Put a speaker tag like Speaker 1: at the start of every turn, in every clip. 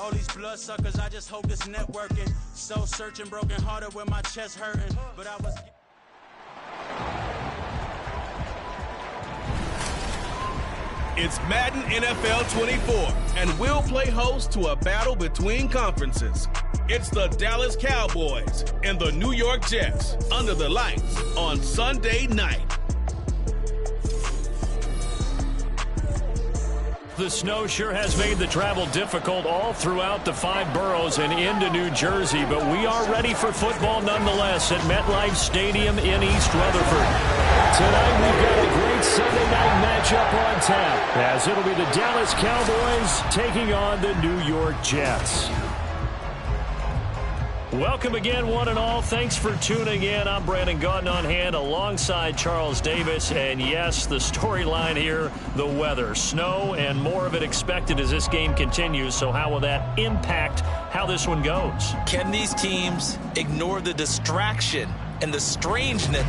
Speaker 1: All these bloodsuckers, I just hope this networking. So searching, broken hearted with my chest hurting. But I was...
Speaker 2: It's Madden NFL 24, and we'll play host to a battle between conferences. It's the Dallas Cowboys and the New York Jets under the lights on Sunday night.
Speaker 3: The snow sure has made the travel difficult all throughout the 5 boroughs and into New Jersey, but we are ready for football nonetheless at MetLife Stadium in East Rutherford. Tonight we've got a great Sunday night matchup on tap, as it'll be the Dallas Cowboys taking on the New York Jets. Welcome again, one and all. Thanks for tuning in. I'm Brandon Gaudin on hand alongside Charles Davis. And yes, the storyline here, the weather. Snow and more of it expected as this game continues. So how will that impact how this one goes?
Speaker 4: Can these teams ignore the distraction and the strangeness?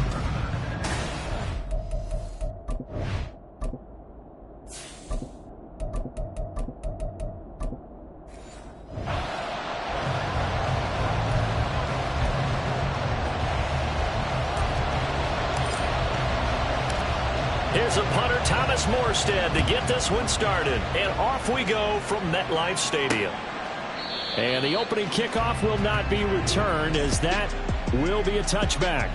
Speaker 3: Here's a punter, Thomas Morstead, to get this one started. And off we go from MetLife Stadium. And the opening kickoff will not be returned, as that will be a touchback.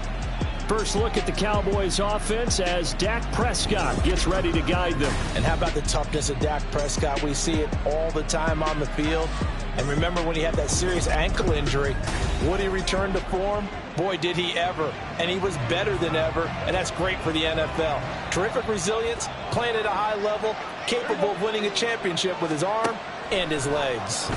Speaker 3: First look at the Cowboys offense as Dak Prescott gets ready to guide them.
Speaker 4: And how about the toughness of Dak Prescott? We see it all the time on the field. And remember when he had that serious ankle injury, would he return to form? Boy, did he ever. And he was better than ever, and that's great for the NFL. Terrific resilience, playing at a high level, capable of winning a championship with his arm and his legs.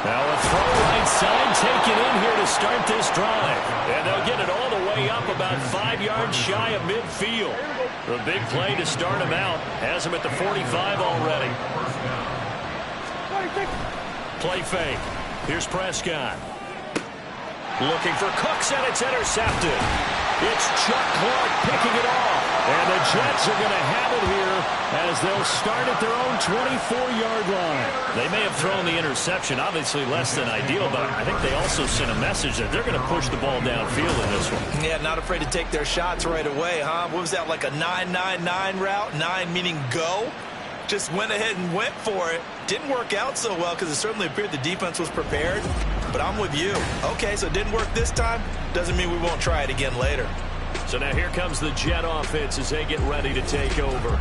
Speaker 3: Now a throw right side taken in here to start this drive. And they'll get it all the way up about 5 yards shy of midfield. The big play to start him out. Has him at the 45 already. Play fake. Here's Prescott. Looking for Cooks, and it's intercepted. It's Chuck Clark picking it off. And the Jets are going to have it here as they'll start at their own 24-yard line. They may have thrown the interception, obviously less than ideal, but I think they also sent a message that they're going to push the ball downfield in this one.
Speaker 4: Yeah, not afraid to take their shots right away, huh? What was that, like a 9-9-9 route? 9 meaning go? Just went ahead and went for it. Didn't work out so well because it certainly appeared the defense was prepared. But I'm with you. Okay, so it didn't work this time. Doesn't mean we won't try it again later.
Speaker 3: So now here comes the Jet offense as they get ready to take over.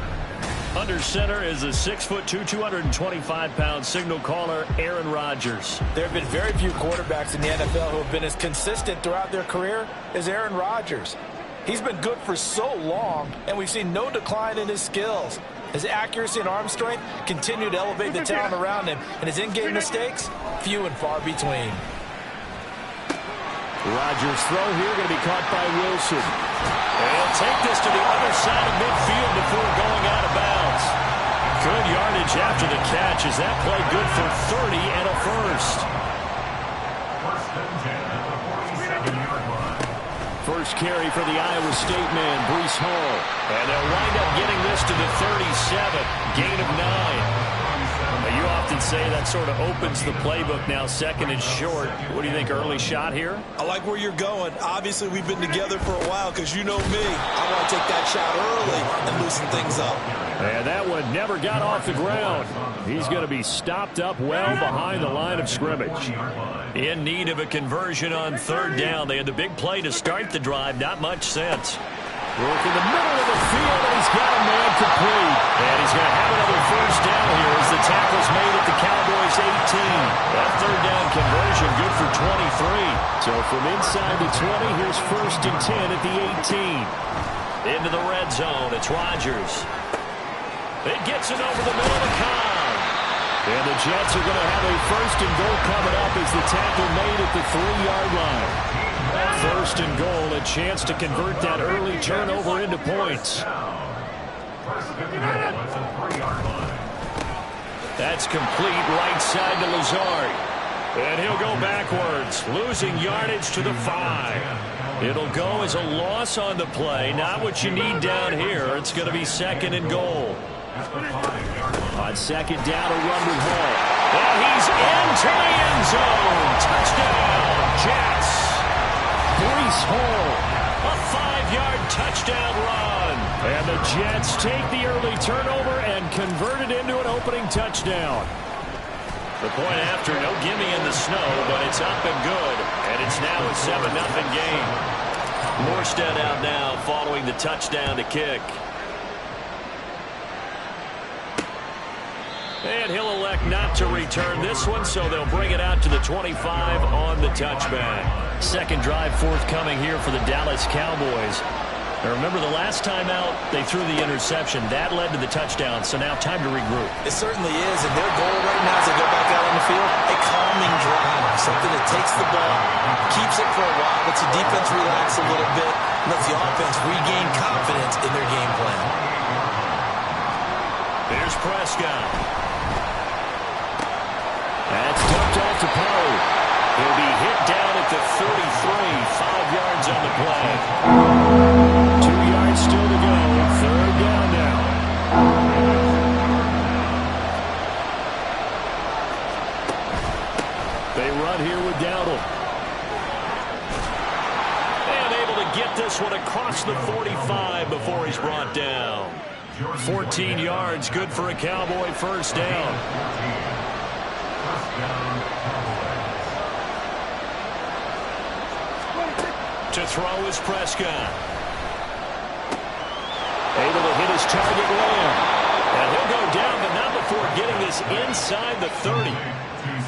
Speaker 3: Under center is a 6'2", 225-pound signal caller, Aaron Rodgers.
Speaker 4: There have been very few quarterbacks in the NFL who have been as consistent throughout their career as Aaron Rodgers. He's been good for so long, and we've seen no decline in his skills. His accuracy and arm strength continue to elevate the talent around him, and his in-game mistakes, few and far between.
Speaker 3: Rodgers' throw here going to be caught by Wilson. And he'll take this to the other side of midfield before going out of bounds. Good yardage after the catch. Is that play good for 30 and a first? First carry for the Iowa State man, Breece Hall. And they'll wind up getting this to the 37, gain of 9. Now, you often say that sort of opens the playbook now, second and short. What do you think, early shot here?
Speaker 4: I like where you're going. Obviously, we've been together for a while because you know me. I want to take that shot early and loosen things up.
Speaker 3: And that one never got off the ground. He's going to be stopped up well behind the line of scrimmage. In need of a conversion on third down. They had the big play to start the drive. Not much sense. Work in the middle of the field, and he's got a man complete. And he's going to have another first down here as the tackle's made at the Cowboys' 18. That third down conversion good for 23. So from inside the 20, here's first and 10 at the 18. Into the red zone, it's Rodgers. It gets it over the middle of Cobb. And the Jets are going to have a first and goal coming up as the tackle made at the 3-yard line. First and goal, a chance to convert that early turnover into points. That's complete right side to Lazard. And he'll go backwards, losing yardage to the 5. It'll go as a loss on the play. Not what you need down here. It's going to be second and goal. On second down, a run with Hall. to the end zone. Touchdown, Jets. Breece Hall, a 5-yard touchdown run. And the Jets take the early turnover and convert it into an opening touchdown. The point after, no gimme in the snow, but it's up and good. And it's now a 7-0 game. Morstead out now following the touchdown to kick. And he'll elect not to return this one, so they'll bring it out to the 25 on the touchback. Second drive forthcoming here for the Dallas Cowboys. Now remember, the last time out, they threw the interception. That led to the touchdown, so now time to regroup.
Speaker 4: It certainly is, and their goal right now as they go back out on the field, a calming drive, something that takes the ball, keeps it for a while, lets the defense relax a little bit, lets the offense regain confidence in their game plan.
Speaker 3: Here's Prescott. That's dumped off to Pollard. He'll be hit down at the 33, 5 yards on the play. 2 yards still to go. Third down now. They run here with Dowdle. And able to get this one across the 45 before he's brought down. 14 yards, good for a Cowboy first down. To throw is Prescott. Able to hit his target Lamb. And he'll go down, but not before getting this inside the 30.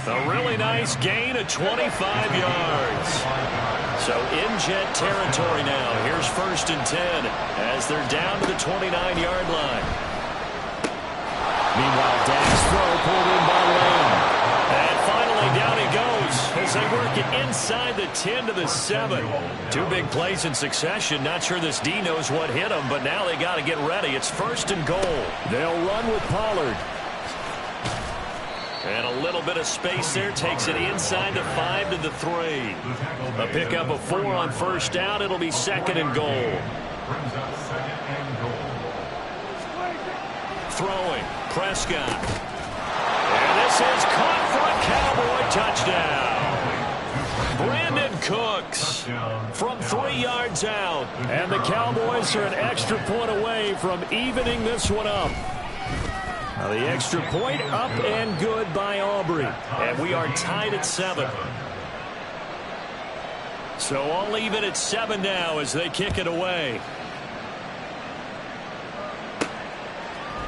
Speaker 3: A really nice gain of 25 yards. So in Jet territory now. Here's 1st and 10 as they're down to the 29-yard line. Meanwhile, Dak's throw pulled in by Lamb. And finally down he goes as they work it inside the 10 to the 7. 2 big plays in succession. Not sure this D knows what hit him, but now they got to get ready. It's 1st and goal. They'll run with Pollard. And a little bit of space there. Takes it inside the 5 to the 3. A pickup of 4 on 1st down. It'll be 2nd and goal. Throwing. Prescott. And this is caught for a Cowboy touchdown. Brandon Cooks from 3 yards out. And the Cowboys are an extra point away from evening this one up. Now the extra point up and good by Aubrey. And we are tied at 7. So all even at 7 now as they kick it away.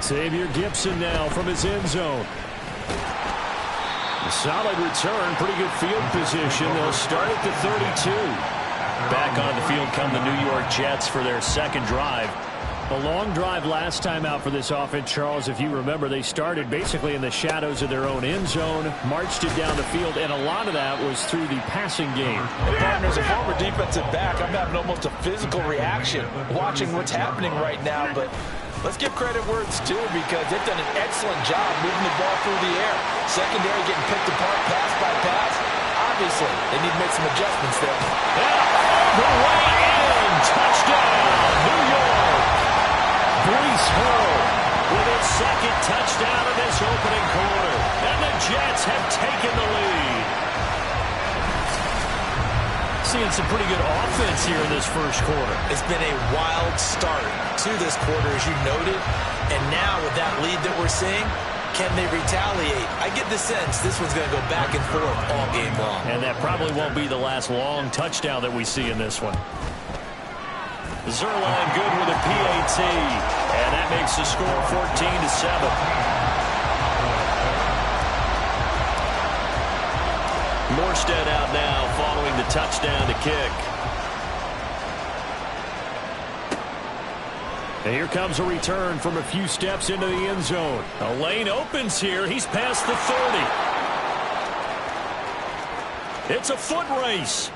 Speaker 3: Xavier Gibson now from his end zone. A solid return, pretty good field position. They'll start at the 32. Back on the field come the New York Jets for their second drive. A long drive last time out for this offense, Charles. If you remember, they started basically in the shadows of their own end zone, marched it down the field, and a lot of that was through the passing game.
Speaker 4: And partner, as a former defensive back, I'm having almost a physical reaction watching what's happening right now, but let's give credit where it's due because they've done an excellent job moving the ball through the air. Secondary getting picked apart pass by pass. Obviously, they need to make some adjustments there.
Speaker 3: And the way in, touchdown, New York. Breece Hall with his second touchdown in this opening quarter. And the Jets have taken the lead. Seeing some pretty good offense here in this first quarter.
Speaker 4: It's been a wild start to this quarter, as you noted. And now with that lead that we're seeing, can they retaliate? I get the sense this one's going to go back and forth all game long.
Speaker 3: And that probably won't be the last long touchdown that we see in this one. Zerline good with a PAT. And that makes the score 14-7. Morstead out now following the touchdown to kick. And here comes a return from a few steps into the end zone. A lane opens here. He's past the 30. It's a foot race.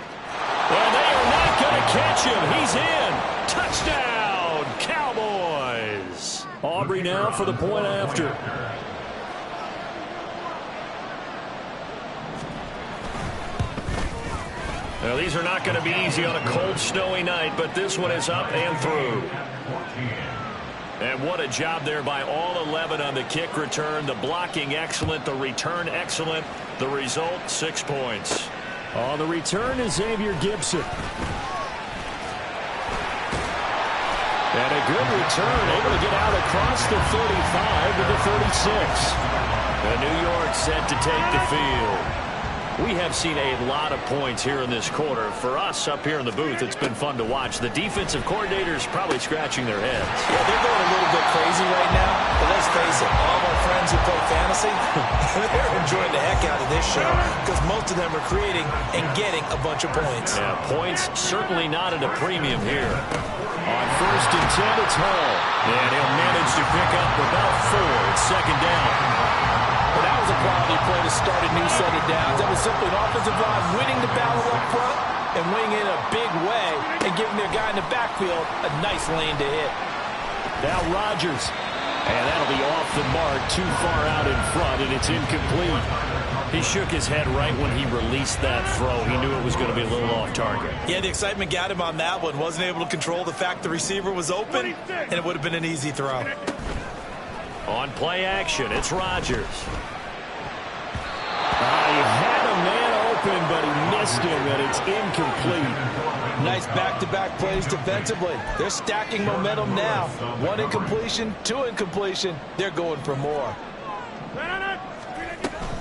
Speaker 3: And they are not going to catch him. He's in. Touchdown, Cowboys. Aubrey now for the point after. Now, these are not going to be easy on a cold, snowy night, but this one is up and through. And what a job there by all 11 on the kick return. The blocking excellent, the return excellent. The result, 6 points.
Speaker 5: On the return is Xavier Gibson. And a good return, able to get out across the 35 to the 36.
Speaker 3: And New York set to take the field. We have seen a lot of points here in this quarter. For us up here in the booth, it's been fun to watch. The defensive coordinators probably scratching their heads.
Speaker 4: Yeah, they're going a little bit crazy right now. But let's face it, all of our friends who play fantasy, they're enjoying the heck out of this show because most of them are creating and getting a bunch of points.
Speaker 3: Yeah, points certainly not at a premium here. On 1st and 10, it's Hall. And he'll manage to pick up about 4. It's 2nd down.
Speaker 4: Well, that was a quality play to start a new set of downs. That was simply an offensive line winning the battle up front and winning in a big way and giving their guy in the backfield a nice lane to hit.
Speaker 5: Now Rodgers. And that'll be off the mark, too far out in front, and it's incomplete.
Speaker 3: He shook his head right when he released that throw. He knew it was going to be a little off target.
Speaker 4: Yeah, the excitement got him on that one. Wasn't able to control the fact the receiver was open, and it would have been an easy throw.
Speaker 3: On play action, it's Rodgers.
Speaker 5: He had a man open, but he missed him, and it's incomplete.
Speaker 4: Nice back-to-back plays defensively. They're stacking momentum now. 1 incompletion, 2 incompletion. They're going for more.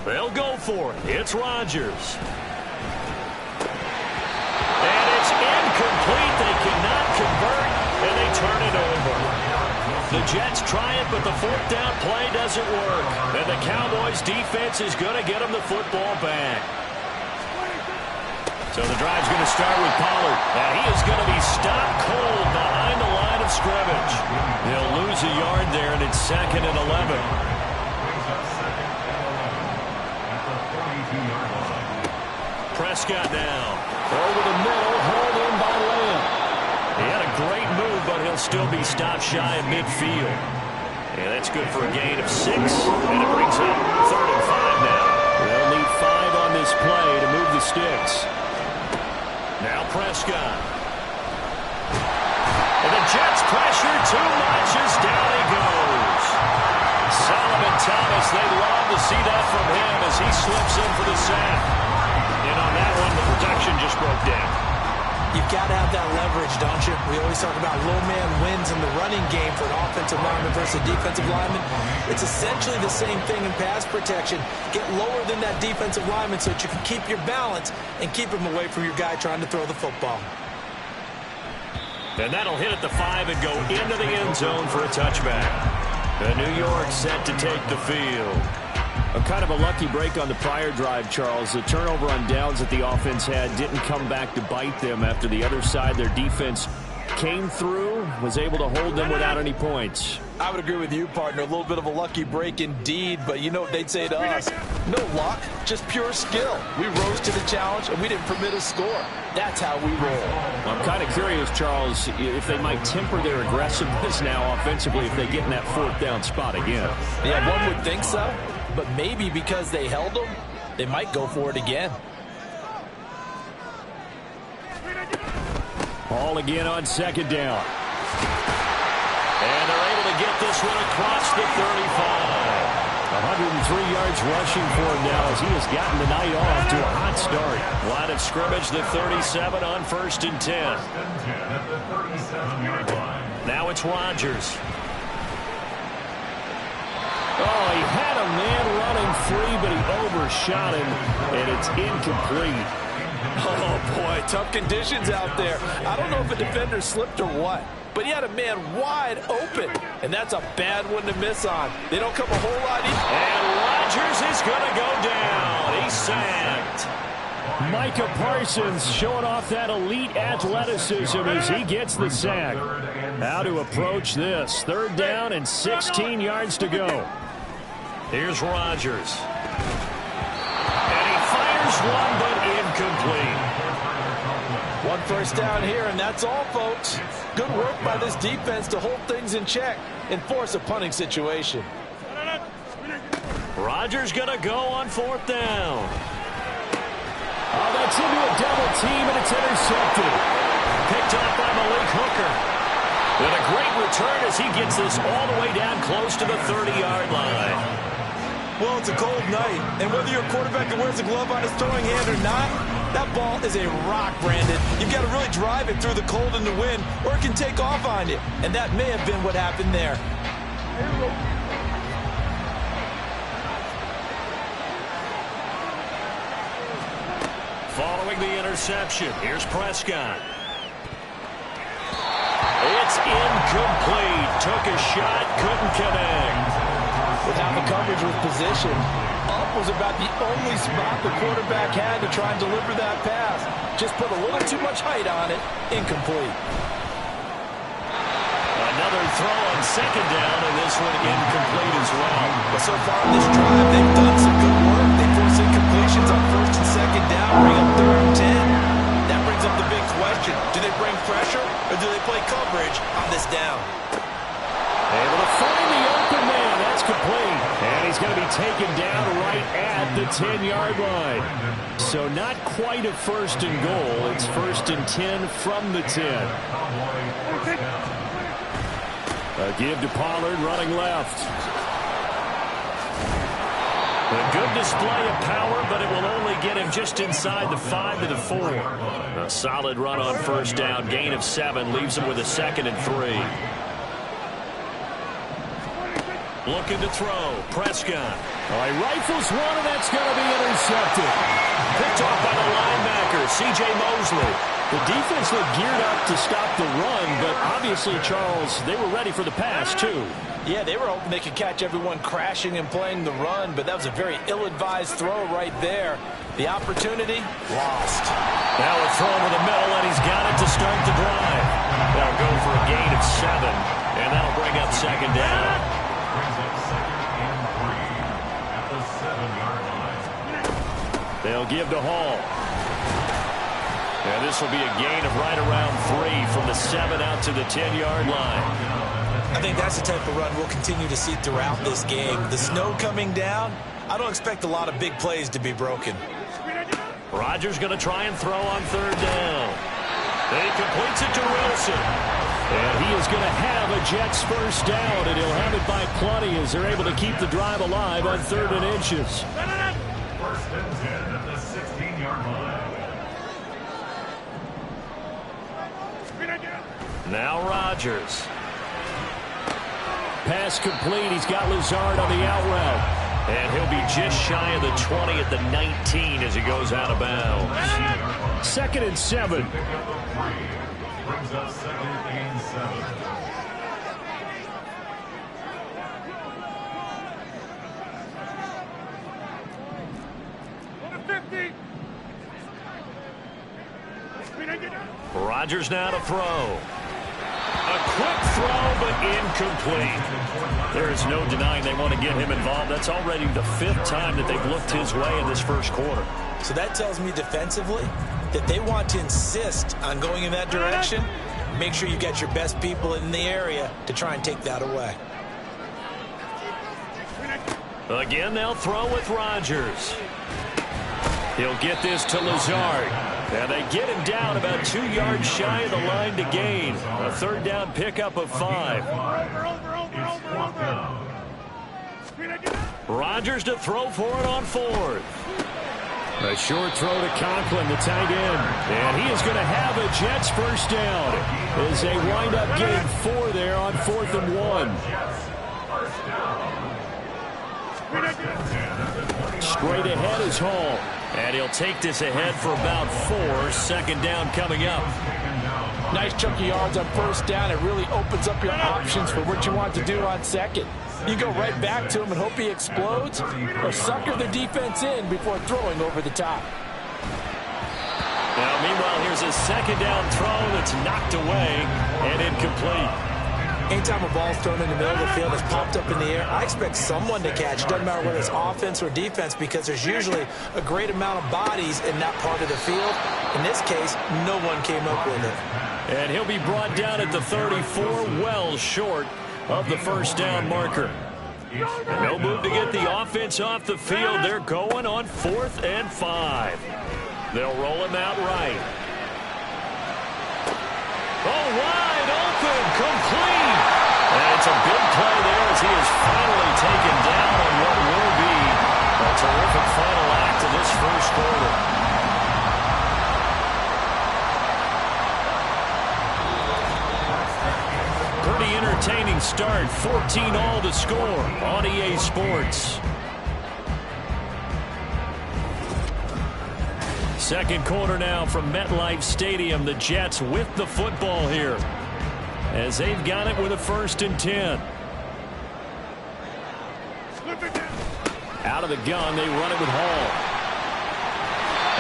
Speaker 3: They'll go for it. It's Rodgers. And it's incomplete. They cannot convert, and they turn it over. The Jets try it, but the 4th down play doesn't work. And the Cowboys defense is going to get them the football back. So the drive's going to start with Pollard. And he is going to be stopped cold behind the line of scrimmage. He'll lose a yard there, and it's 2nd and 11. Prescott now.
Speaker 5: Over the middle, hauled in by Lamb.
Speaker 3: He had a great move, but he'll still be stopped shy of midfield. And that's good for a gain of 6. And it brings up 3rd and 5 now.
Speaker 5: They'll need 5 on this play to move the sticks.
Speaker 3: Now Prescott. And the Jets pressure too much as down he goes. Solomon Thomas, they love to see that from him as he slips in for the sack. And on that one, the protection just broke down.
Speaker 4: You've got to have that leverage, don't you? We always talk about low man wins in the running game for an offensive lineman versus a defensive lineman. It's essentially the same thing in pass protection. Get lower than that defensive lineman so that you can keep your balance and keep him away from your guy trying to throw the football.
Speaker 3: And that'll hit at the 5 and go into the end zone for a touchback. And New York set to take the field.
Speaker 5: A kind of a lucky break on the prior drive, Charles. The turnover on downs that the offense had didn't come back to bite them after the other side. Their defense came through, was able to hold them without any points.
Speaker 4: I would agree with you, partner. A little bit of a lucky break indeed, but you know what they'd say to us? No luck, just pure skill. We rose to the challenge, and we didn't permit a score. That's how we roll.
Speaker 5: I'm kind of curious, Charles, if they might temper their aggressiveness now offensively if they get in that 4th down spot again.
Speaker 4: Yeah, one would think so, but maybe because they held them, they might go for it again.
Speaker 5: Ball again on 2nd down.
Speaker 3: And they're able to get this one across the 35.
Speaker 5: 103 yards rushing for him now as he has gotten the night off to a hot start.
Speaker 3: Line of scrimmage, the 37 on 1st and 10. Now it's Rodgers.
Speaker 5: Oh, he had a man running free, but he overshot him, and it's incomplete.
Speaker 4: Oh, boy, tough conditions out there. I don't know if a defender slipped or what, but he had a man wide open, and that's a bad one to miss on. They don't come a whole lot easy.
Speaker 3: And Rodgers is going to go down. He's sacked.
Speaker 5: Micah Parsons showing off that elite athleticism as he gets the sack. How to approach this. 3rd down and 16 yards to go.
Speaker 3: Here's Rodgers. And he fires one, but incomplete.
Speaker 4: 1 first down here, and that's all, folks. Good work by this defense to hold things in check and force a punting situation.
Speaker 3: Rodgers going to go on 4th down.
Speaker 5: Oh, that's into a double team, and it's intercepted.
Speaker 3: Picked up by Malik Hooker. And a great return as he gets this all the way down close to the 30-yard line.
Speaker 4: Well, it's a cold night, and whether you're a quarterback that wears a glove on his throwing hand or not, that ball is a rock, Brandon. You've got to really drive it through the cold and the wind, or it can take off on you. And that may have been what happened there.
Speaker 3: Following the interception, here's Prescott. It's incomplete. Took a shot, couldn't connect.
Speaker 4: With how the coverage was positioned, up was about the only spot the quarterback had to try and deliver that pass. Just put a little too much height on it. Incomplete.
Speaker 3: Another throw on second down, and this one incomplete as well.
Speaker 4: But so far in this drive, they've done some good work. They force incompletions on first and second down, bring up 3rd and 10. That brings up the big question. Do they bring pressure, or do they play coverage on this down?
Speaker 3: Able to find the open man. That's complete. And he's going to be taken down right at the 10-yard line. So not quite a 1st and goal. It's 1st and 10 from the 10. A give to Pollard running left. A good display of power, but it will only get him just inside the 5 to the 4. A solid run on 1st down. Gain of 7 leaves him with a 2nd and 3. Looking to throw. Prescott. He rifles one, and that's going to be intercepted. Picked off by the linebacker, C.J. Mosley. The defense looked geared up to stop the run, but obviously, Charles, they were ready for the pass, too.
Speaker 4: Yeah, they were hoping they could catch everyone crashing and playing the run, but that was a very ill-advised throw right there. The opportunity, lost.
Speaker 3: Now a throw over the middle, and he's got it to start the drive. They'll go for a gain of 7, and that'll bring up 2nd down. They'll give to Hall. And this will be a gain of right around 3 from the 7 out to the 10-yard line.
Speaker 4: I think that's the type of run we'll continue to see throughout this game. The snow coming down, I don't expect a lot of big plays to be broken.
Speaker 3: Rodgers going to try and throw on 3rd down. He completes it to Wilson. And he is going to have a Jets 1st down, and he'll have it by plenty as they're able to keep the drive alive on 3rd and inches.
Speaker 6: 1st and 10 at the 16-yard line.
Speaker 3: Now Rodgers. Pass complete. He's got Lazard on the out route. And he'll be just shy of the 20 at the 19 as he goes out of bounds. 2nd and 7.
Speaker 6: Brings up 2nd and 7.
Speaker 3: Rodgers now to throw. A quick throw, but incomplete. There is no denying they want to get him involved. That's already the 5th time that they've looked his way in this 1st quarter.
Speaker 4: So that tells me defensively that they want to insist on going in that direction. Make sure you get your best people in the area to try and take that away.
Speaker 3: Again, they'll throw with Rodgers. He'll get this to Lazard. And they get him down about 2 yards shy of the line to gain. A 3rd down pickup of 5. Rodgers to throw for it on 4th. A short throw to Conklin, the tight end. And he is going to have a Jets 1st down as they wind up getting 4 there on 4th and 1. Straight ahead is Hall. And he'll take this ahead for about 4. 2nd down coming up.
Speaker 4: Nice chunk of yards on 1st down. It really opens up your options for what you want to do on 2nd. You go right back to him and hope he explodes, or sucker the defense in before throwing over the top.
Speaker 3: Now, meanwhile, here's a 2nd down throw that's knocked away and incomplete.
Speaker 4: Anytime a ball's thrown in the middle of the field, it's popped up in the air, I expect someone to catch. It doesn't matter whether it's offense or defense, because there's usually a great amount of bodies in that part of the field. In this case, no one came up with it.
Speaker 3: And he'll be brought down at the 34, well short of the 1st down marker. And no move to get the offense off the field. They're going on 4th and 5. They'll roll him out right. Oh, wide open, complete. And it's a big play there as he is finally taken down on what will be a terrific final act of this first quarter. Pretty entertaining start. 14-all to score on EA Sports. Second quarter now from MetLife Stadium. The Jets with the football here as they've got it with a 1st and 10. Out of the gun, they run it with Hall.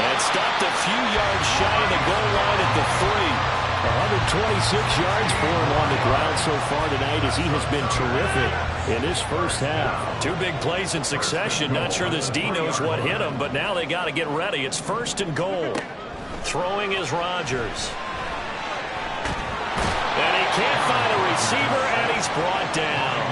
Speaker 3: And stopped a few yards shy of the goal line at the 3. 126 yards for him on the ground so far tonight as he has been terrific in his first half. 2 big plays in succession. Not sure this D knows what hit him, but now they got to get ready. It's 1st and goal. Throwing is Rodgers. And he can't find a receiver, and he's brought down.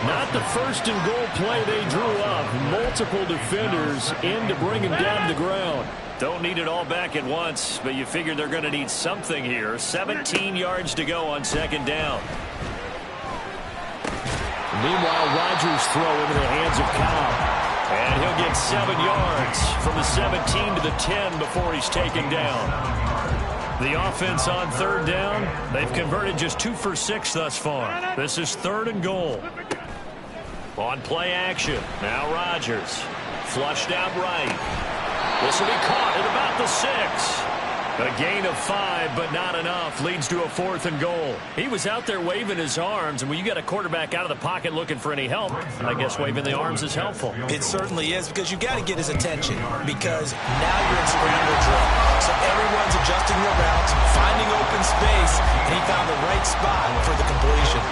Speaker 3: Not the 1st and goal play they drew up. Multiple defenders in to bring him down to the ground. Don't need it all back at once, but you figure they're going to need something here. 17 yards to go on 2nd down. Meanwhile, Rodgers throw into the hands of Cobb. And he'll get 7 yards from the 17 to the 10 before he's taken down. The offense on 3rd down, they've converted just 2 for 6 thus far. This is 3rd and goal. On play action, now Rodgers. Flushed out right. This will be caught at about the 6. A gain of 5, but not enough. Leads to a 4th and goal. He was out there waving his arms, and when you got a quarterback out of the pocket looking for any help, I guess waving the arms is helpful.
Speaker 4: It certainly is, because you got to get his attention, because now you're in scramble drill. So everyone's adjusting their routes, finding open space, and he found the right spot for the completion.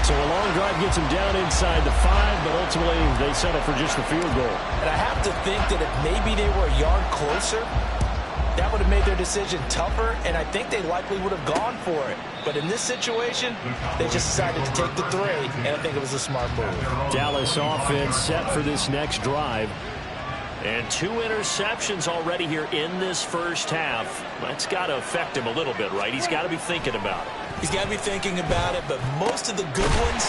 Speaker 5: So a long drive gets him down inside the 5, but ultimately they settle for just the field goal.
Speaker 4: And I have to think that if maybe they were a yard closer, that would have made their decision tougher, and I think they likely would have gone for it. But in this situation, they just decided to take the 3, and I think it was a smart move.
Speaker 5: Dallas offense set for this next drive.
Speaker 3: And 2 interceptions already here in this first half. That's got to affect him a little bit, right? He's got to be thinking about it.
Speaker 4: He's got to be thinking about it, but most of the good ones,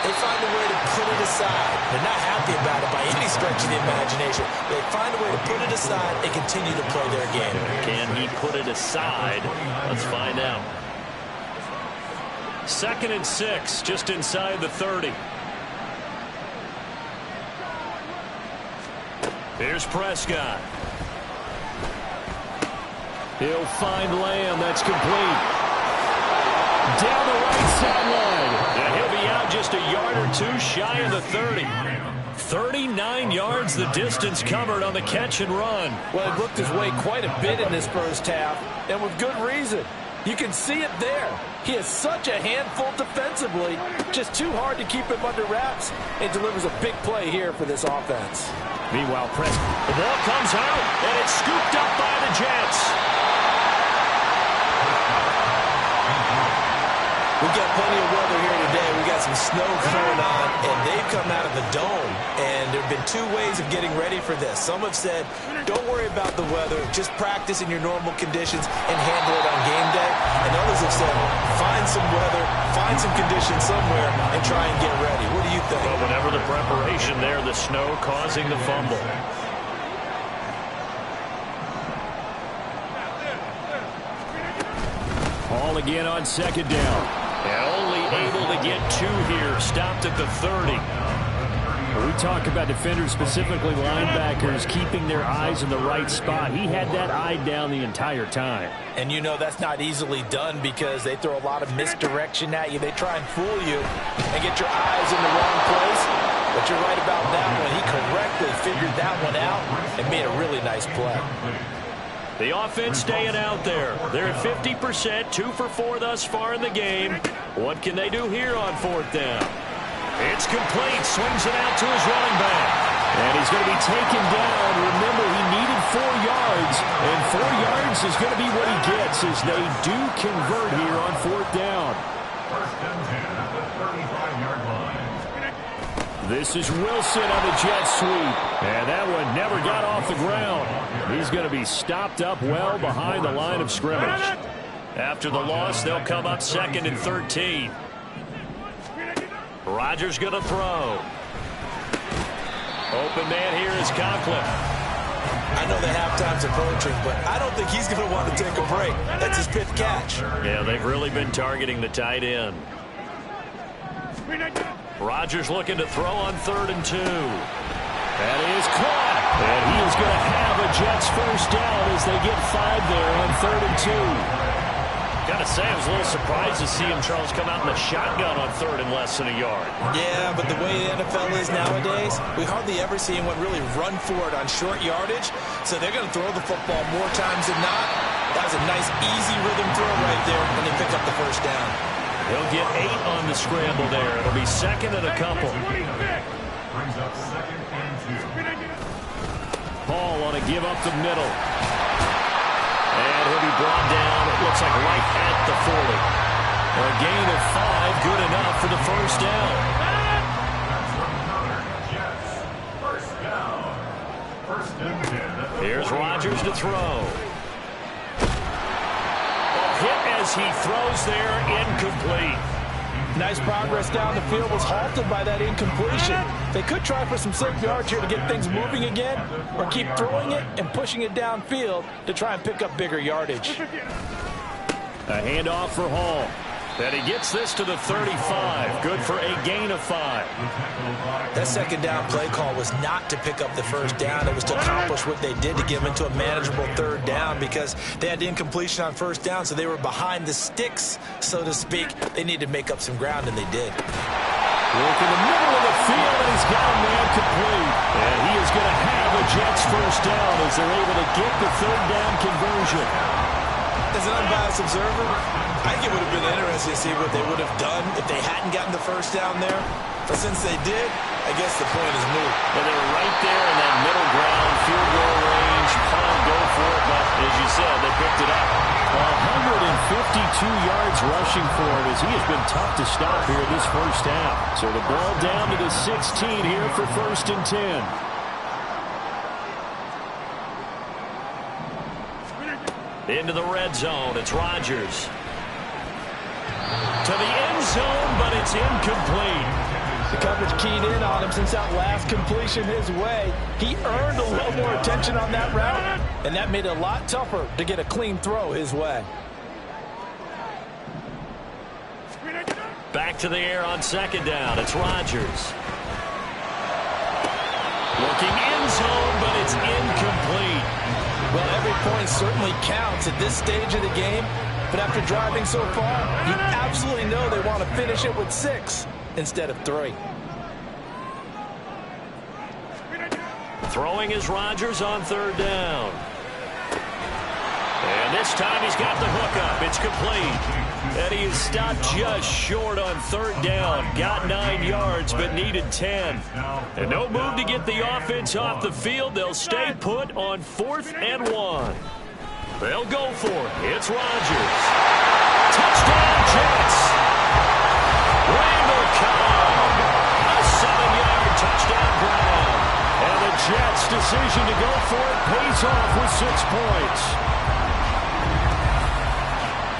Speaker 4: they find a way to put it aside. They're not happy about it by any stretch of the imagination. They find a way to put it aside and continue to play their game.
Speaker 3: Can he put it aside? Let's find out. 2nd and 6, just inside the 30. Here's Prescott.
Speaker 5: He'll find Lamb. That's complete. Down the right sideline.
Speaker 3: And he'll be out just a yard or 2 shy of the 30. 39 yards the distance covered on the catch and run.
Speaker 4: Well, he looked his way quite a bit in this first half, and with good reason. You can see it there. He is such a handful defensively. Just too hard to keep him under wraps. It delivers a big play here for this offense.
Speaker 5: Meanwhile, Prescott.
Speaker 3: The ball comes out, and it's scooped up by the Jets.
Speaker 4: We've got plenty of weather here today. We got some snow going on, and they've come out of the dome. And there have been 2 ways of getting ready for this. Some have said, don't worry about the weather. Just practice in your normal conditions and handle it on game day. And others have said, find some weather, find some conditions somewhere, and try and get ready. What do you think?
Speaker 3: Well, whenever the preparation there, the snow causing the fumble.
Speaker 5: Ball again on 2nd down.
Speaker 3: And only able to get 2 here. Stopped at the 30.
Speaker 5: We talk about defenders, specifically linebackers, keeping their eyes in the right spot. He had that eye down the entire time.
Speaker 4: And you know that's not easily done because they throw a lot of misdirection at you. They try and fool you and get your eyes in the wrong place. But you're right about that one. He correctly figured that one out and made a really nice play.
Speaker 3: The offense staying out there. They're at 50%, 2 for 4 thus far in the game. What can they do here on 4th down? It's complete. Swings it out to his running back.
Speaker 5: And he's going to be taken down. Remember, he needed 4 yards. And 4 yards is going to be what he gets as they do convert here on 4th down.
Speaker 6: 1st and 10 at the 35-yard line.
Speaker 5: This is Wilson on the jet sweep. And that one never got off the ground. He's going to be stopped up well behind the line of scrimmage.
Speaker 3: After the loss, they'll come up 2nd and 13. Rodgers going to throw. Open man here is Conklin.
Speaker 4: I know that halftime's approaching, but I don't think he's going to want to take a break. That's his 5th catch.
Speaker 3: Yeah, they've really been targeting the tight end. Rodgers looking to throw on 3rd and 2. That is caught. And he is going to have a Jets first down as they get 5 there on 3rd and 2. Got to say, I was a little surprised to see him, Charles, come out in the shotgun on 3rd and less than a yard.
Speaker 4: Yeah, but the way the NFL is nowadays, we hardly ever see anyone really run for it on short yardage. So they're going to throw the football more times than not. That was a nice, easy rhythm throw right there when they pick up the first down.
Speaker 3: They'll get 8 on the scramble there. It'll be 2nd and a couple.
Speaker 6: Brings up 2nd and 2.
Speaker 3: Paul on a give up the middle. And he'll be brought down, it looks like right at the 40. A gain of 5, good enough for the first down.
Speaker 6: That's another Jets. First down. 1st and 10.
Speaker 3: Here's Rodgers to throw. Hit as he throws there, incomplete.
Speaker 4: Nice progress down the field was halted by that incompletion. They could try for some safe yards here to get things moving again, or keep throwing it and pushing it downfield to try and pick up bigger yardage.
Speaker 3: A handoff for Hall. And he gets this to the 35. Good for a gain of 5.
Speaker 4: That 2nd down play call was not to pick up the first down. It was to accomplish what they did to get them into a manageable 3rd down because they had the incompletion on 1st down, so they were behind the sticks, so to speak. They needed to make up some ground, and they did.
Speaker 3: Look in the middle of the field, and he's got a man complete. And he is going to have a Jets first down as they're able to get the 3rd down conversion.
Speaker 4: As an unbiased observer, I think it would have been interesting to see what they would have done if they hadn't gotten the first down there. But since they did, I guess the point is moot.
Speaker 3: Well, they were right there in that middle ground, field goal range, go for it, but as you said, they picked it up. 152 yards rushing for him as he has been tough to stop here this first half. So the ball down to the 16 here for 1st and 10. Into the red zone, it's Rodgers. To the end zone, but it's incomplete.
Speaker 4: The coverage keyed in on him since that last completion his way. He earned a little more attention on that route, and that made it a lot tougher to get a clean throw his way.
Speaker 3: Back to the air on 2nd down, it's Rodgers. Looking end zone, but it's incomplete.
Speaker 4: Well, every point certainly counts at this stage of the game, but after driving so far, you absolutely know they want to finish it with 6 instead of 3.
Speaker 3: Throwing is Rodgers on 3rd down. And this time he's got the hook up. It's complete. And he is stopped just short on 3rd down. Got 9 yards, but needed 10. And no move to get the offense off the field. They'll stay put on 4th and 1. They'll go for it. It's Rodgers. Touchdown, Jets. Randall Cobb. A 7-yard touchdown grab. And the Jets' decision to go for it pays off with 6 points.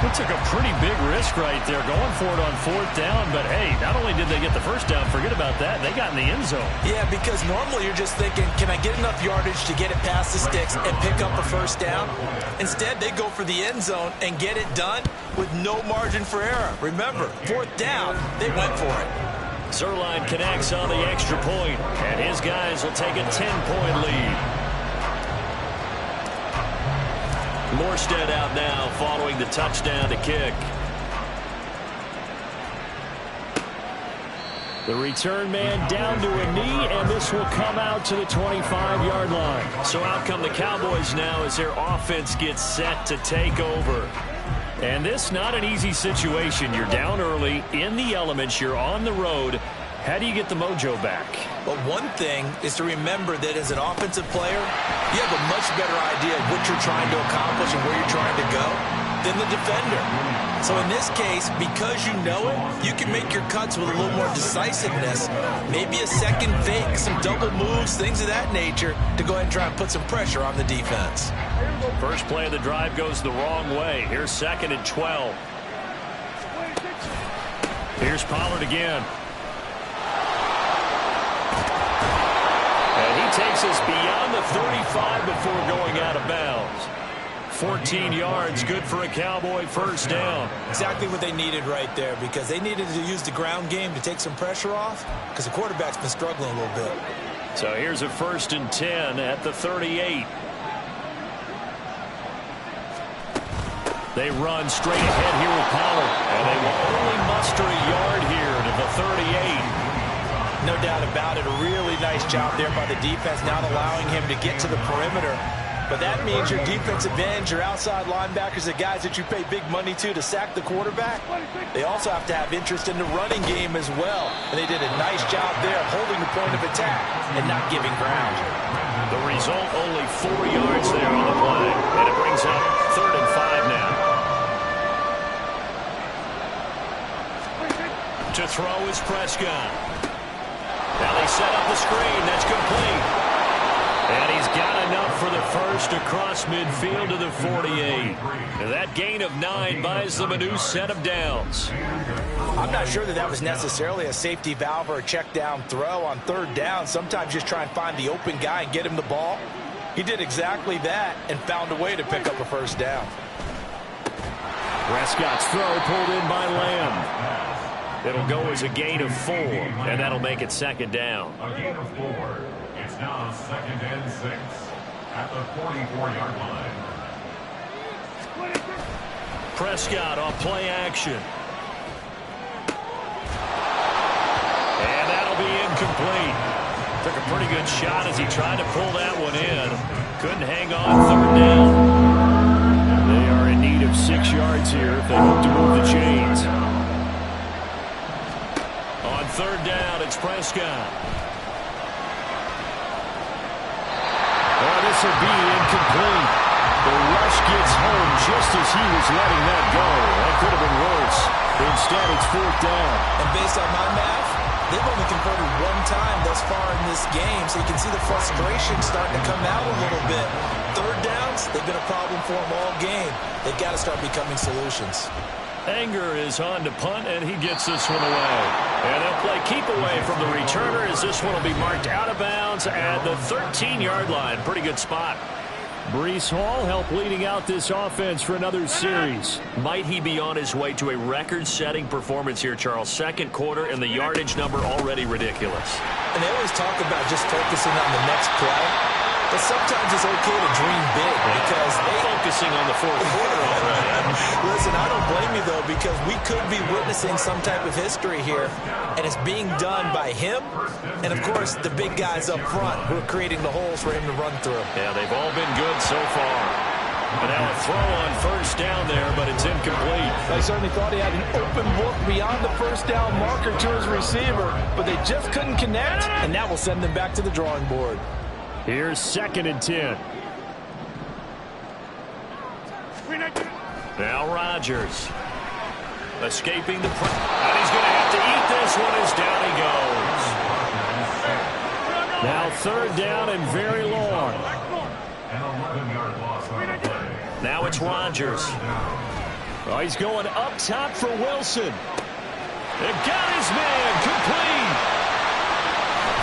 Speaker 3: It took a pretty big risk right there going for it on 4th down, but hey, not only did they get the first down, forget about that, they got in the end zone.
Speaker 4: Yeah, because normally you're just thinking, can I get enough yardage to get it past the sticks and pick up a first down? Instead, they go for the end zone and get it done with no margin for error. Remember, 4th down, they went for it.
Speaker 3: Zerline connects on the extra point, and his guys will take a 10-point lead. Morstead out now following the touchdown to kick. The return man down to a knee, and this will come out to the 25-yard line. So out come the Cowboys now as their offense gets set to take over. And this not an easy situation. You're down early, in the elements, you're on the road. How do you get the mojo back?
Speaker 4: Well, one thing is to remember that as an offensive player, you have a much better idea of what you're trying to accomplish and where you're trying to go. than the defender. So in this case, because you know it, you can make your cuts with a little more decisiveness. Maybe a second fake, some double moves, things of that nature to go ahead and try and put some pressure on the defense.
Speaker 3: First play of the drive goes the wrong way. Here's 2nd and 12. Here's Pollard again. And he takes us beyond the 35 before going out of bounds. 14 yards, good for a Cowboy first down.
Speaker 4: Exactly what they needed right there, because they needed to use the ground game to take some pressure off, because the quarterback's been struggling a little bit.
Speaker 3: So here's a 1st and 10 at the 38. They run straight ahead here with Pollard, and they will only muster a yard here to the 38.
Speaker 4: No doubt about it. A really nice job there by the defense, not allowing him to get to the perimeter. But that means your defensive ends, your outside linebackers, the guys that you pay big money to sack the quarterback, they also have to have interest in the running game as well. And they did a nice job there of holding the point of attack and not giving ground.
Speaker 3: The result, only 4 yards there on the play. And it brings up 3rd and 5 now. To throw is Prescott. Now they set up the screen. That's complete. And he's got enough for the first across midfield to the 48. And that gain of 9 buys them a new set of downs.
Speaker 4: I'm not sure that was necessarily a safety valve or a check down throw on 3rd down. Sometimes just try and find the open guy and get him the ball. He did exactly that and found a way to pick up a first down.
Speaker 3: Prescott's throw pulled in by Lamb. It'll go as a gain of 4, and that'll make it 2nd down.
Speaker 6: A gain of 4. It's now 2nd and 6 at the 44-yard line.
Speaker 3: Prescott off play action. And that'll be incomplete. Took a pretty good shot as he tried to pull that one in. Couldn't hang on 3rd down. They are in need of 6 yards here if they hope to move the chains. On 3rd down, it's Prescott. This will be incomplete. The rush gets home just as he was letting that go. That could have been worse. Instead, it's 4th down.
Speaker 4: And based on my math, they've only converted 1 time thus far in this game, so you can see the frustration starting to come out a little bit. 3rd downs, they've been a problem for them all game. They've got to start becoming solutions.
Speaker 3: Anger is on to punt, and he gets this one away. And they'll play keep away from the returner as this one will be marked out of bounds at the 13-yard line. Pretty good spot.
Speaker 5: Breece Hall helped leading out this offense for another series.
Speaker 3: Might he be on his way to a record-setting performance here, Charles? 2nd quarter, and the yardage number already ridiculous.
Speaker 4: And they always talk about just focusing on the next play. But sometimes it's okay to dream big because they're
Speaker 3: focusing on the 4th quarter already.
Speaker 4: Listen, I don't blame you, though, because we could be witnessing some type of history here, and it's being done by him and, of course, the big guys up front who are creating the holes for him to run through.
Speaker 3: Yeah, they've all been good so far. And now a throw on 1st down there, but it's incomplete.
Speaker 4: I certainly thought he had an open look beyond the 1st down marker to his receiver, but they just couldn't connect, and that will send them back to the drawing board.
Speaker 5: Here's 2nd and 10.
Speaker 3: Now Rodgers. Escaping the pressure. And he's going to have to eat this one as down he goes.
Speaker 5: Now 3rd down and very long.
Speaker 6: An 11-yard loss on the play.
Speaker 3: Now it's Rodgers.
Speaker 5: Oh, he's going up top for Wilson.
Speaker 3: They've got his man complete.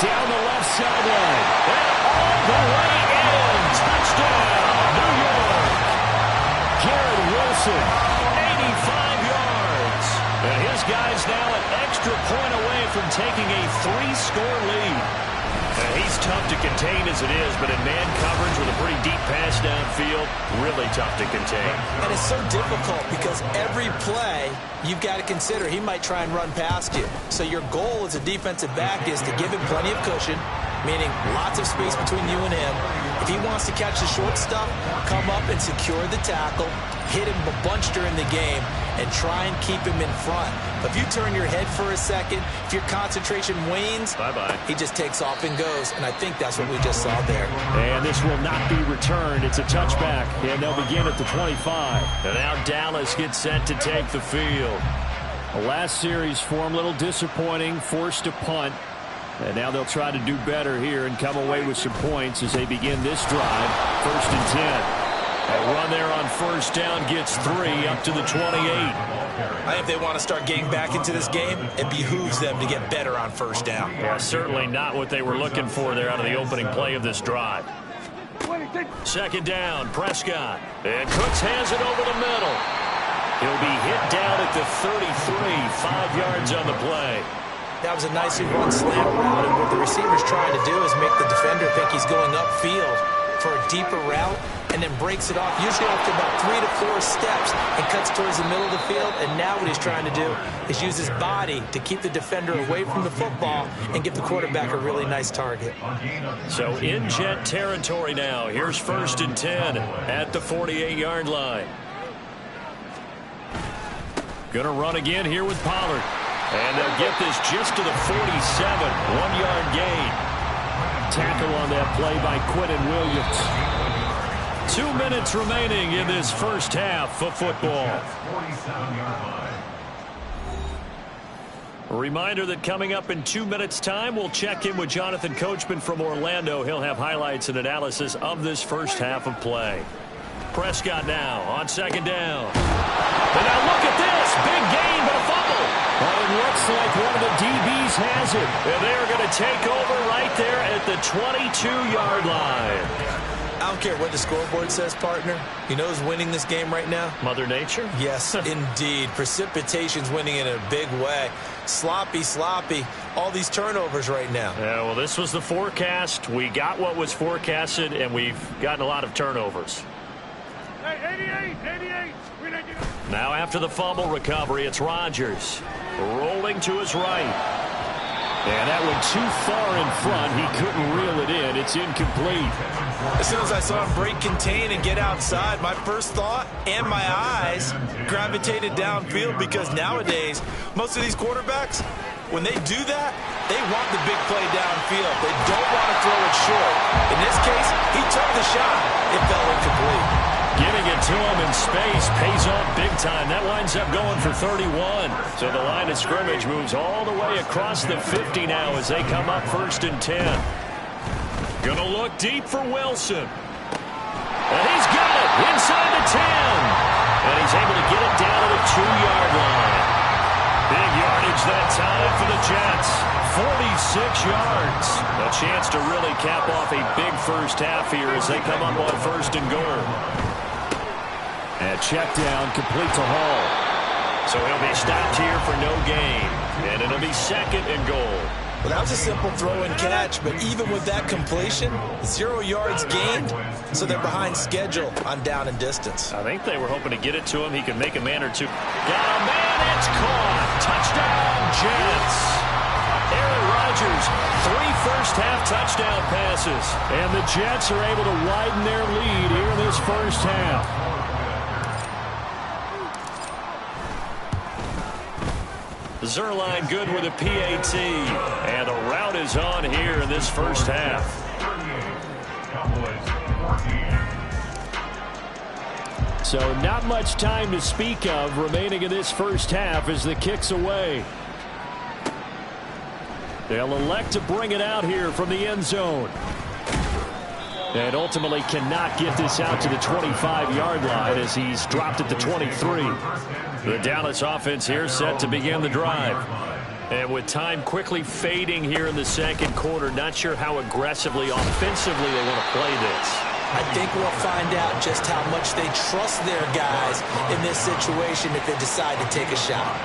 Speaker 5: Down the left sideline.
Speaker 3: And all the way in. Touchdown, New York.
Speaker 5: Garrett Wilson.
Speaker 3: 85 yards. And his guy's now an extra point away from taking a 3-score lead. And he's tough to contain as it is, but in man coverage with a pretty deep pass downfield, really tough to contain.
Speaker 4: And it's so difficult because every play you've got to consider he might try and run past you. So your goal as a defensive back is to give him plenty of cushion, meaning lots of space between you and him. If he wants to catch the short stuff, come up and secure the tackle, hit him a bunch during the game, and try and keep him in front. But if you turn your head for a second, if your concentration wanes,
Speaker 3: bye-bye.
Speaker 4: He just takes off and goes, and I think that's what we just saw there.
Speaker 5: And this will not be returned. It's a touchback, and they'll begin at the 25.
Speaker 3: And now Dallas gets set to take the field.
Speaker 5: The last series for him, a little disappointing, forced to punt. And now they'll try to do better here and come away with some points as they begin this drive. 1st and 10. A run there on first down gets 3 up to the 28.
Speaker 4: I think if they want to start getting back into this game, it behooves them to get better on first down.
Speaker 3: Yeah, certainly not what they were looking for there out of the opening play of this drive. 2nd down, Prescott. And Cooks has it over the middle. He'll be hit down at the 33, 5 yards on the play.
Speaker 4: That was a nicely run slant route, and what the receiver's trying to do is make the defender think he's going upfield for a deeper route, and then breaks it off, usually after about 3 to 4 steps, and cuts towards the middle of the field. And now what he's trying to do is use his body to keep the defender away from the football and give the quarterback a really nice target.
Speaker 3: So in Jet territory now. Here's 1st and 10 at the 48-yard line. Gonna run again here with Pollard. And they'll get this just to the 47, 1-yard gain.
Speaker 5: Tackle on that play by Quinton Williams.
Speaker 3: 2 minutes remaining in this first half of football. A reminder that coming up in 2 minutes' time, we'll check in with Jonathan Coachman from Orlando. He'll have highlights and analysis of this first half of play. Prescott now on 2nd down. And now look at this. Big gain, but a fumble.
Speaker 5: Well, it looks like one of the DBs has it.
Speaker 3: And they're going to take over right there at the 22-yard line.
Speaker 4: I don't care what the scoreboard says, partner. You know who's winning this game right now?
Speaker 3: Mother Nature?
Speaker 4: Yes, indeed. Precipitation's winning in a big way. Sloppy. All these turnovers right now.
Speaker 3: Yeah, well, this was the forecast. We got what was forecasted, and we've gotten a lot of turnovers.
Speaker 6: Hey, 88.
Speaker 3: Now after the fumble recovery, it's Rodgers rolling to his right.
Speaker 5: And that went too far in front. He couldn't reel it in. It's incomplete.
Speaker 4: As soon as I saw him break contain and get outside, my first thought and my eyes gravitated downfield, because nowadays, most of these quarterbacks, when they do that, they want the big play downfield. They don't want to throw it short. In this case, he took the shot. It fell incomplete.
Speaker 3: Giving it to him in space pays off big time. That winds up going for 31. So the line of scrimmage moves all the way across the 50 now as they come up 1st and 10. Gonna look deep for Wilson. And he's got it inside the 10. And he's able to get it down to the 2-yard line. Big yardage that time for the Jets. 46 yards. A chance to really cap off a big first half here as they come up on 1st and goal.
Speaker 5: And check down, complete to Hall.
Speaker 3: So he'll be stopped here for no gain. And it'll be 2nd and goal.
Speaker 4: Well, that was a simple throw and catch, but even with that completion, 0 yards gained, so they're behind schedule on down and distance.
Speaker 3: I think they were hoping to get it to him. He could make a man or two. Got a man, it's caught. Touchdown, Jets. Aaron Rodgers, 3 first-half touchdown passes.
Speaker 5: And the Jets are able to widen their lead here in this first half.
Speaker 3: Zerline good with a PAT. And the route is on here in this first half.
Speaker 5: So not much time to speak of remaining in this first half as the kick's away. They'll elect to bring it out here from the end zone. And ultimately cannot get this out to the 25-yard line as he's dropped at the 23. The Dallas offense here set to begin the drive. And with time quickly fading here in the second quarter, not sure how aggressively, offensively they want to play this.
Speaker 4: I think we'll find out just how much they trust their guys in this situation if they decide to take a shot.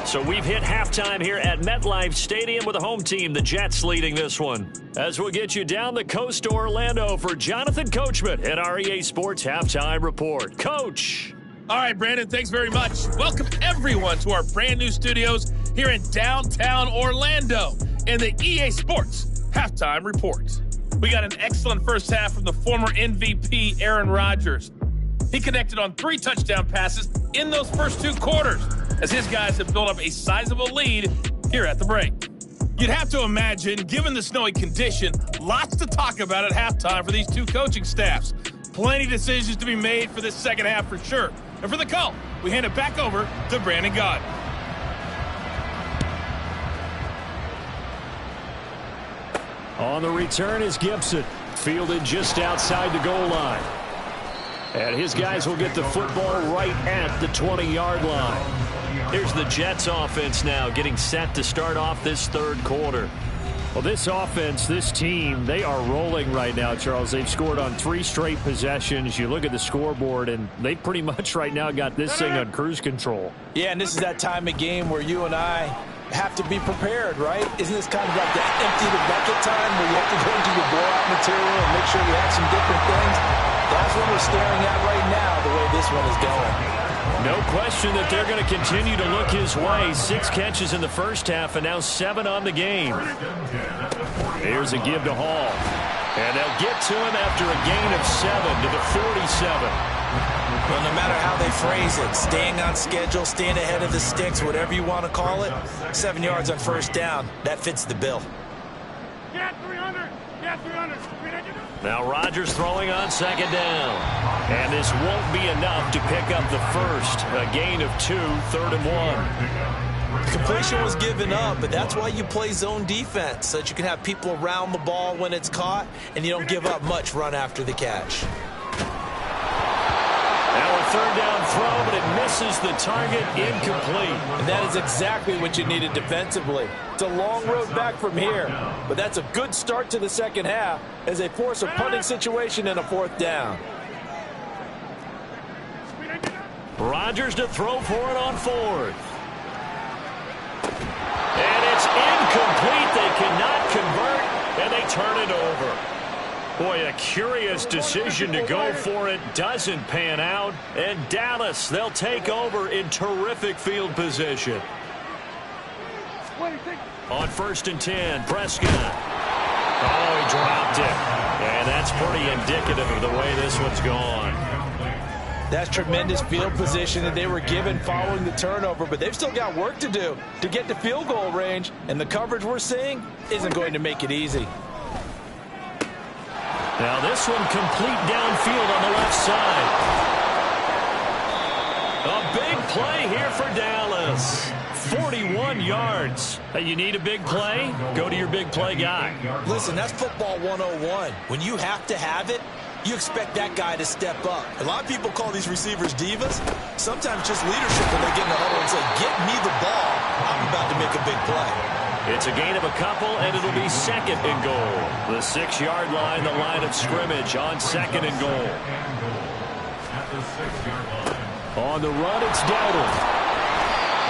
Speaker 3: So we've hit halftime here at MetLife Stadium with the home team, the Jets, leading this one. As we'll get you down the coast to Orlando for Jonathan Coachman at our EA Sports Halftime Report. Coach.
Speaker 7: All right, Brandon, thanks very much. Welcome, everyone, to our brand new studios here in downtown Orlando. in the EA Sports Halftime Report. We got an excellent first half from the former MVP Aaron Rodgers. He connected on 3 touchdown passes in those first 2 quarters as his guys have built up a sizable lead here at the break. You'd have to imagine, given the snowy condition, lots to talk about at halftime for these 2 coaching staffs. Plenty of decisions to be made for this second half for sure. And for the call, we hand it back over to Brandon Gaudin.
Speaker 3: On the return is Gibson, fielded just outside the goal line. And his guys will get the football right at the 20-yard line. Here's the Jets offense now getting set to start off this third quarter. Well, this offense, this team, they are rolling right now, Charles. They've scored on 3 straight possessions. You look at the scoreboard, and they pretty much right now got this thing on cruise control.
Speaker 4: Yeah, and this is that time of game where you and I have to be prepared, right? Isn't this kind of like that empty the bucket time where you have to go into your blowout material and make sure you have some different things? That's what we're staring at right now, the way this one is going.
Speaker 3: No question that they're going to continue to look his way. 6 catches in the first half and now 7 on the game. Here's a give to Hall. And they'll get to him after a gain of 7 to the 47.
Speaker 4: Well, no matter how they phrase it, staying on schedule, staying ahead of the sticks, whatever you want to call it, 7 yards on first down, that fits the bill.
Speaker 8: Yeah, 300. Yeah, 300.
Speaker 3: Now Rodgers throwing on second down. And this won't be enough to pick up the first. A gain of 2, 3rd and 1.
Speaker 4: Completion was given up, but that's why you play zone defense, so that you can have people around the ball when it's caught, and you don't give up much run after the catch.
Speaker 3: Now a third down throw, but it misses the target, incomplete.
Speaker 4: And that is exactly what you needed defensively. It's a long road back from here, but that's a good start to the second half as they force a punting situation and a 4th down.
Speaker 3: Rodgers to throw for it on 4th. And it's incomplete. They cannot convert, and they turn it over. Boy, a curious decision to go for it. Doesn't pan out. And Dallas, they'll take over in terrific field position. On 1st and 10, Prescott. Oh, he dropped it. And that's pretty indicative of the way this one's gone.
Speaker 4: That's tremendous field position that they were given following the turnover, but they've still got work to do to get to field goal range, and the coverage we're seeing isn't going to make it easy.
Speaker 3: Now this one complete downfield on the left side. A big play here for Dallas. 41 yards. Hey, you need a big play? Go to your big play guy.
Speaker 4: Listen, that's football 101. When you have to have it, you expect that guy to step up. A lot of people call these receivers divas. Sometimes just leadership when they get in the huddle and say, get me the ball. I'm about to make a big play.
Speaker 3: It's a gain of a couple, and it'll be 2nd and goal. The 6-yard line, the line of scrimmage on 2nd and goal. On the run, it's Dowdle.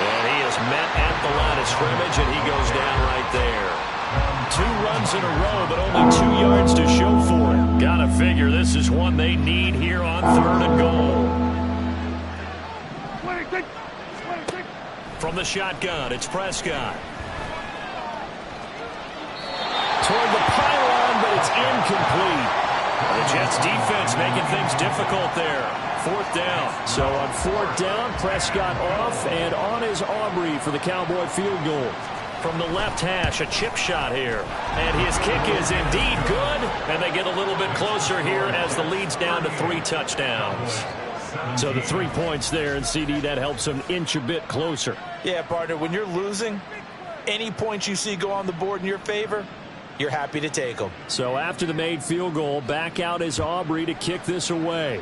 Speaker 3: And he is met at the line of scrimmage, and he goes down right there. 2 runs in a row, but only 2 yards to show for it. Gotta figure this is one they need here on 3rd and goal. From the shotgun, it's Prescott. Toward the pylon, but it's incomplete. The Jets defense making things difficult there. 4th down. So on 4th down, Prescott off, and on is Aubrey for the Cowboy field goal. From the left hash, a chip shot here. And his kick is indeed good, and they get a little bit closer here as the lead's down to 3 touchdowns. So the 3 points there, and CD, that helps them inch a bit closer.
Speaker 4: Yeah, partner, when you're losing, any points you see go on the board in your favor, you're happy to take them.
Speaker 3: So after the made field goal, back out is Aubrey to kick this away.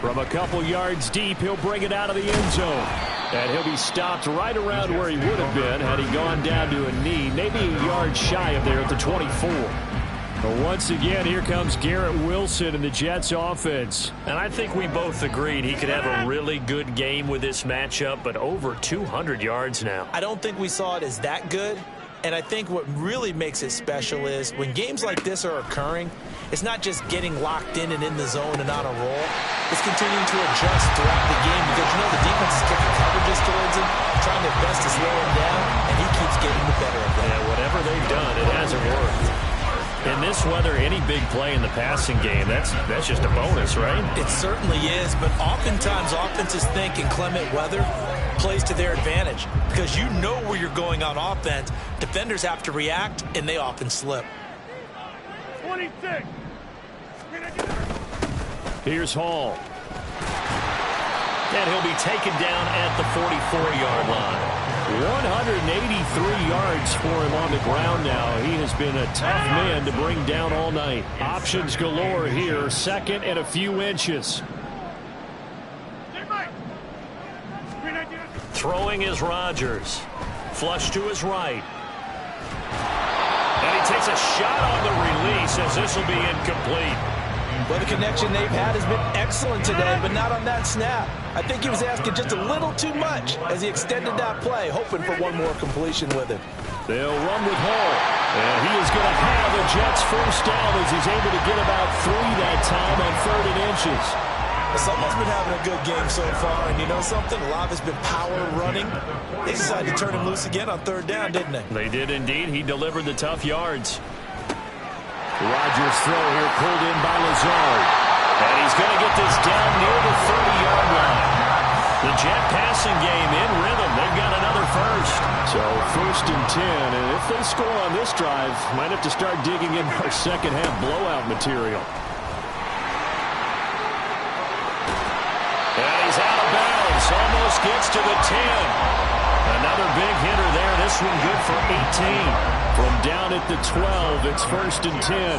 Speaker 3: From a couple yards deep, he'll bring it out of the end zone. And he'll be stopped right around where he would have been had he gone down to a knee, maybe a yard shy of there at the 24. But once again, here comes Garrett Wilson in the Jets offense. And I think we both agreed he could have a really good game with this matchup, but over 200 yards now.
Speaker 4: I don't think we saw it as that good. And I think what really makes it special is when games like this are occurring, it's not just getting locked in and in the zone and on a roll. It's continuing to adjust throughout the game because, you know, the defense is kicking coverage coverages towards him, trying their best to slow him down, and he keeps getting the better of them.
Speaker 3: Yeah, whatever they've done, it hasn't worked. In this weather, any big play in the passing game, that's just a bonus, right?
Speaker 4: It certainly is, but oftentimes offenses think inclement weather plays to their advantage because you know where you're going on offense. Defenders have to react, and they often slip.
Speaker 8: 26.
Speaker 3: Here's Hall. And he'll be taken down at the 44-yard line. 183 yards for him on the ground now. He has been a tough man to bring down all night. Options galore here. Second and a few inches. Throwing is Rodgers. Flush to his right. And he takes a shot on the release as this will be incomplete.
Speaker 4: Well, the connection they've had has been excellent today, but not on that snap. I think he was asking just a little too much as he extended that play, hoping for one more completion with it.
Speaker 3: They'll run with Hall. And he is going to have the Jets first down as he's able to get about 3 that time on 3rd and inches.
Speaker 4: Someone's been having a good game so far, and you know something? A lot of it's been power running. They decided to turn him loose again on 3rd down, didn't they?
Speaker 3: They did indeed. He delivered the tough yards. Rodgers' throw here pulled in by Lazard. And he's going to get this down near the 30-yard line. The Jet passing game in rhythm. They've got another first. So 1st and 10. And if they score on this drive, might have to start digging in our second half blowout material. And he's out of bounds. Almost gets to the 10. Another big hitter there. This one good for 18. From down at the 12, it's 1st and 10.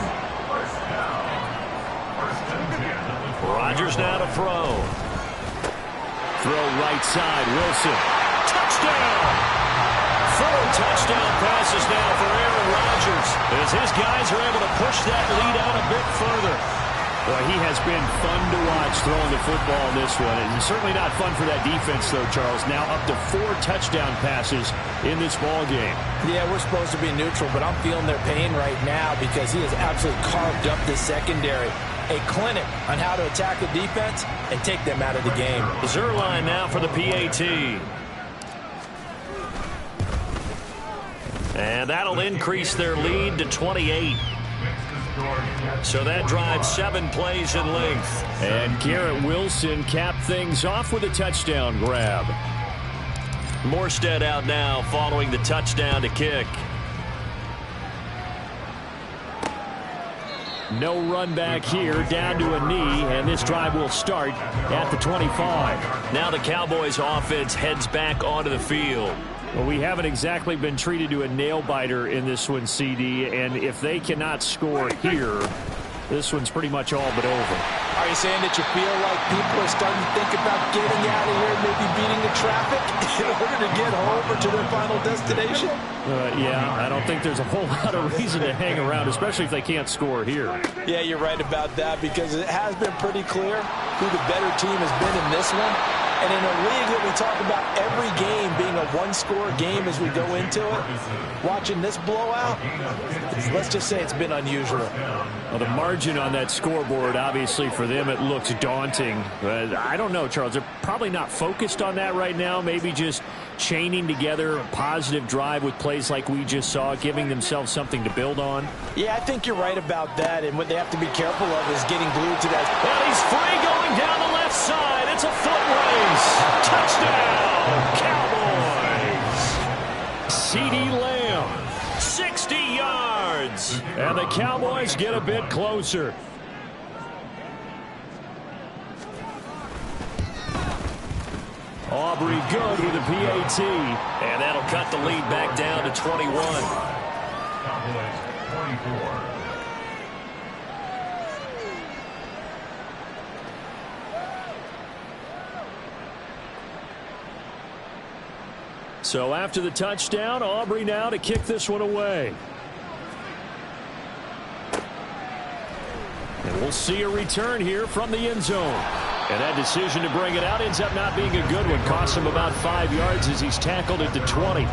Speaker 3: Rodgers now to throw. Throw right side, Wilson. Touchdown! 4 touchdown passes now for Aaron Rodgers as his guys are able to push that lead out a bit further. Well, he has been fun to watch throwing the football in this one. And certainly not fun for that defense, though, Charles. Now up to 4 touchdown passes in this ball game. Yeah, we're supposed to be neutral, but I'm feeling their pain right now because he has absolutely carved up the secondary. A clinic on how to attack the defense and take them out of the game. Zerline now for the PAT. And that'll increase their lead to 28. So that drives 7 plays in length. And Garrett Wilson capped things off with a touchdown grab. Morstead out now following the touchdown to kick. No run back here, down to a knee, and this drive will start at the 25. Now the Cowboys offense heads back onto the field. Well, we haven't exactly been treated to a nail-biter in this one, CD, and if they cannot score here, this one's pretty much all but over. Are you saying that you feel like people are starting to think about getting out of here, maybe beating the traffic in order to get home or to their final destination? Yeah, I don't think there's a whole lot of reason to hang around, especially if they can't score here. Yeah, you're right about that because it has been pretty clear who the better team has been in this one. And in a league that we talk about every game being a one-score game as we go into it, watching this blowout, let's just say it's been unusual. Well, the margin on that scoreboard, obviously for them, it looks daunting. But I don't know, Charles. They're probably not focused on that right now. Maybe just chaining together a positive drive with plays like we just saw, giving themselves something to build on. Yeah, I think you're right about that. And what they have to be careful of is getting glued to that. And he's free going down the left side. It's a foot race. Touchdown, Cowboys. CeeDee Lamb, 60 yards. And the Cowboys get a bit closer. Aubrey good with a PAT. And that'll cut the lead back down to 21. Cowboys 24. So after the touchdown, Aubrey now to kick this one away. And we'll see a return here from the end zone. And that decision to bring it out ends up not being a good one. Costs him about 5 yards as he's tackled at the 20.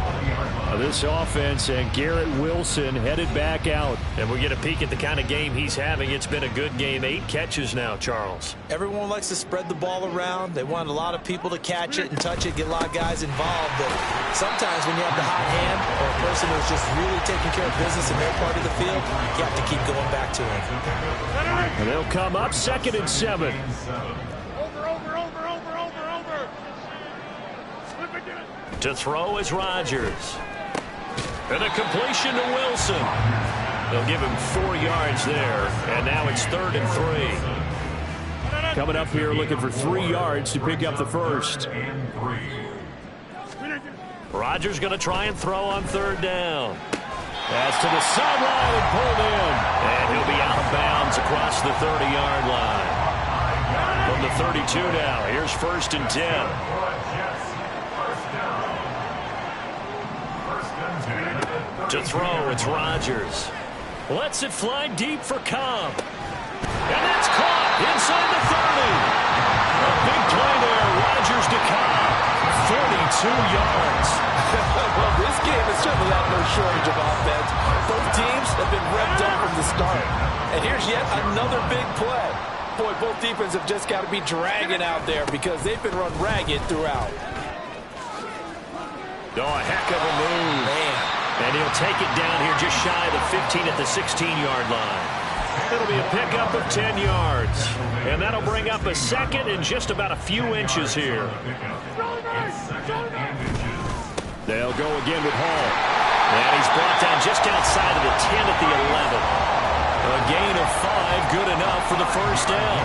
Speaker 3: This offense and Garrett Wilson headed back out. And we get a peek at the kind of game he's having. It's been a good game. 8 catches now, Charles.
Speaker 4: Everyone likes to spread the ball around. They want a lot of people to catch it and touch it, get a lot of guys involved. But sometimes when you have the hot hand or a person who's just really taking care of business in their part of the field, you have to keep going back to him.
Speaker 3: And they'll come up 2nd and 7. To throw is Rodgers. And a completion to Wilson. They'll give him 4 yards there. And now it's 3rd and 3. Coming up here looking for 3 yards to pick up the first. Rodgers going to try and throw on 3rd down. That's to the sideline and pulled in. And he'll be out of bounds across the 30-yard line. From the 32 now, here's 1st and 10. To throw, it's Rodgers. Lets it fly deep for Cobb. And that's caught inside the 30. A big play there, Rodgers to Cobb. 42 yards.
Speaker 4: Well, this game has certainly had no shortage of offense. Both teams have been revved up from the start. And here's yet another big play. Boy, both defenses have just got to be dragging out there because they've been run ragged throughout.
Speaker 3: Oh, a heck of a move.
Speaker 4: Man.
Speaker 3: And he'll take it down here just shy of the 15 at the 16-yard line. It'll be a pickup of 10 yards. And that'll bring up a 2nd and just about a few inches here. They'll go again with Hall. And he's brought down just outside of the 10 at the 11. A gain of 5, good enough for the first down.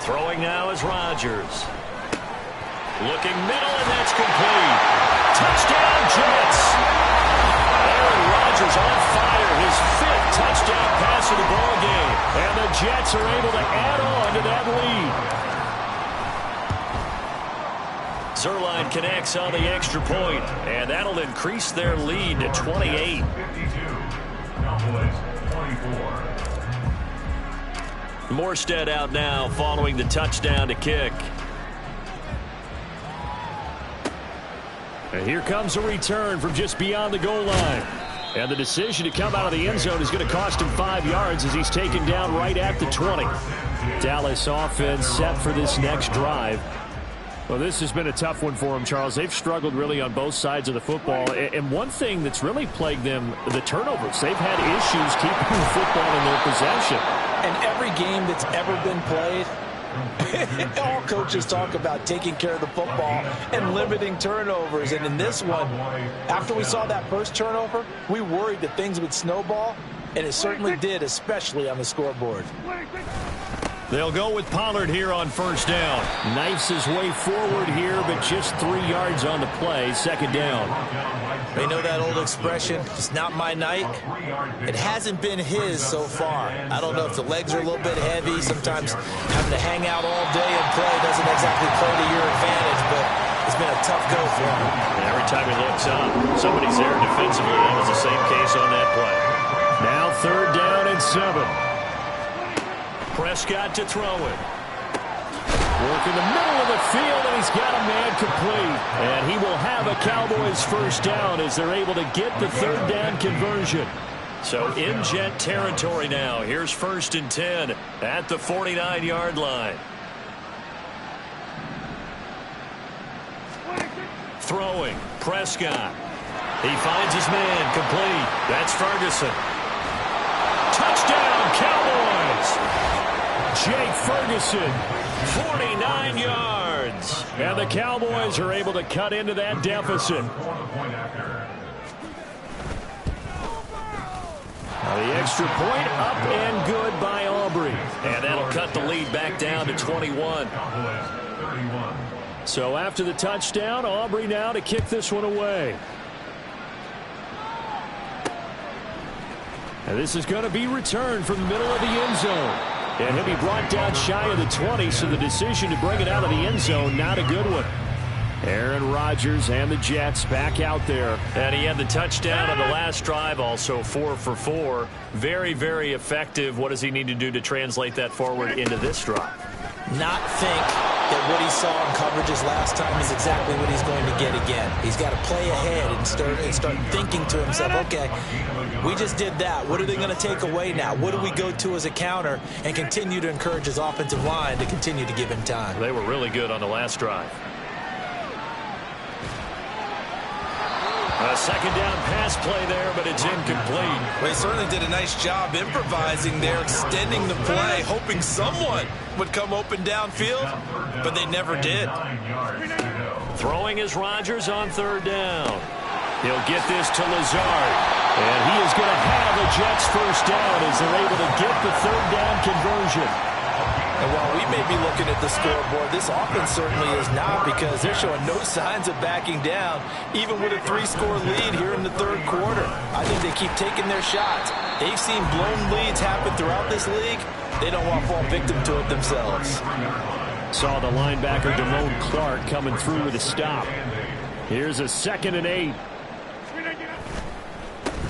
Speaker 3: Throwing now is Rodgers. Looking middle, and that's complete. Touchdown, Jets. Aaron Rodgers on fire. His 5th touchdown pass of the ball game. And the Jets are able to add on to that lead. Zerline connects on the extra point, and that'll increase their lead to 28.
Speaker 6: 52. Cowboys 24.
Speaker 3: Morstead out now following the touchdown to kick. And here comes a return from just beyond the goal line. And the decision to come out of the end zone is going to cost him 5 yards as he's taken down right at the 20. Dallas offense set for this next drive. Well, this has been a tough one for them, Charles. They've struggled really on both sides of the football. And one thing that's really plagued them, the turnovers. They've had issues keeping the football in their possession.
Speaker 4: And every game that's ever been played, all coaches talk about taking care of the football and limiting turnovers. And in this one, after we saw that first turnover, we worried that things would snowball, and it certainly did, especially on the scoreboard.
Speaker 3: They'll go with Pollard here on 1st down. Knifes his way forward here, but just 3 yards on the play. 2nd down.
Speaker 4: They know that old expression, it's not my night. It hasn't been his so far. I don't know if the legs are a little bit heavy. Sometimes having to hang out all day and play doesn't exactly play to your advantage, but it's been a tough go for him.
Speaker 3: And every time he looks up, somebody's there defensively. That was the same case on that play. Now 3rd down and 7. Prescott to throw it. Work in the middle of the field, and he's got a man complete. And he will have a Cowboys 1st down as they're able to get the 3rd down conversion. So in Jet territory now. Here's 1st and 10 at the 49-yard line. Throwing, Prescott. He finds his man complete. That's Ferguson. Touchdown, Cowboys! Jake Ferguson, 49 yards. And the Cowboys are able to cut into that deficit. The extra point up and good by Aubrey. And that'll cut the lead back down to 21. So after the touchdown, Aubrey now to kick this one away. And this is going to be returned from the middle of the end zone. And he'll be brought down shy of the 20, so the decision to bring it out of the end zone, not a good one. Aaron Rodgers and the Jets back out there. And he had the touchdown on the last drive, also 4 for 4. Very, very effective. What does he need to do to translate that forward into this drive?
Speaker 4: Not think, that what he saw in coverages last time is exactly what he's going to get again. He's got to play ahead and start thinking to himself, okay, we just did that. What are they going to take away now? What do we go to as a counter? And continue to encourage his offensive line to continue to give him time.
Speaker 3: They were really good on the last drive. A second down pass play there, but it's incomplete.
Speaker 4: Well, he certainly did a nice job improvising there, extending the play, hoping someone would come open downfield, but they never did.
Speaker 3: Throwing is Rodgers on third down. He'll get this to Lazard, and he is going to have the Jets first down as they're able to get the third down conversion.
Speaker 4: And while we may be looking at the scoreboard, this offense certainly is not, because they're showing no signs of backing down, even with a 3-score lead here in the third quarter. I think they keep taking their shots. They've seen blown leads happen throughout this league. They don't want to fall victim to it themselves.
Speaker 5: Saw the linebacker Damone Clark coming through with a stop. Here's a 2nd and 8.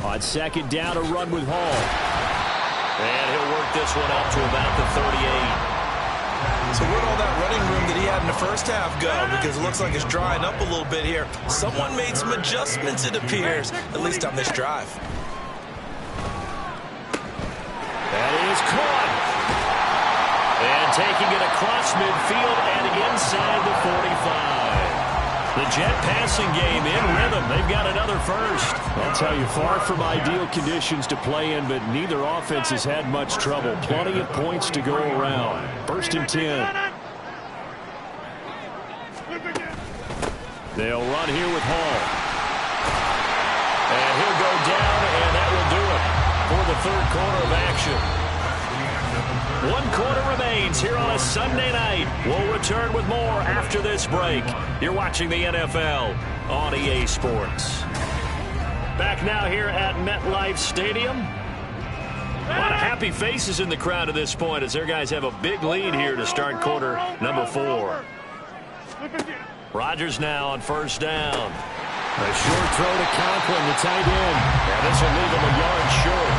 Speaker 5: On second down, a run with Hall.
Speaker 3: And he'll work this one out to about the 38.
Speaker 4: So where'd all that running room that he had in the first half go? Because it looks like it's drying up a little bit here. Someone made some adjustments, it appears, at least on this drive.
Speaker 3: That is caught. And taking it across midfield and inside the 45. The Jet passing game in rhythm. They've got another first.
Speaker 5: I'll tell you, far from ideal conditions to play in, but neither offense has had much trouble. Plenty of points to go around. 1st and 10. They'll run here with Hall.
Speaker 3: And he'll go down, and that will do it for the third quarter of action. 1 quarter remains here on a Sunday night. We'll return with more after this break. You're watching the NFL on EA Sports. Back now here at MetLife Stadium. A lot of happy faces in the crowd at this point as their guys have a big lead here to start quarter number 4. Rodgers now on first down.
Speaker 5: A short throw to Conklin, the tight end.
Speaker 3: And this will leave him a yard short.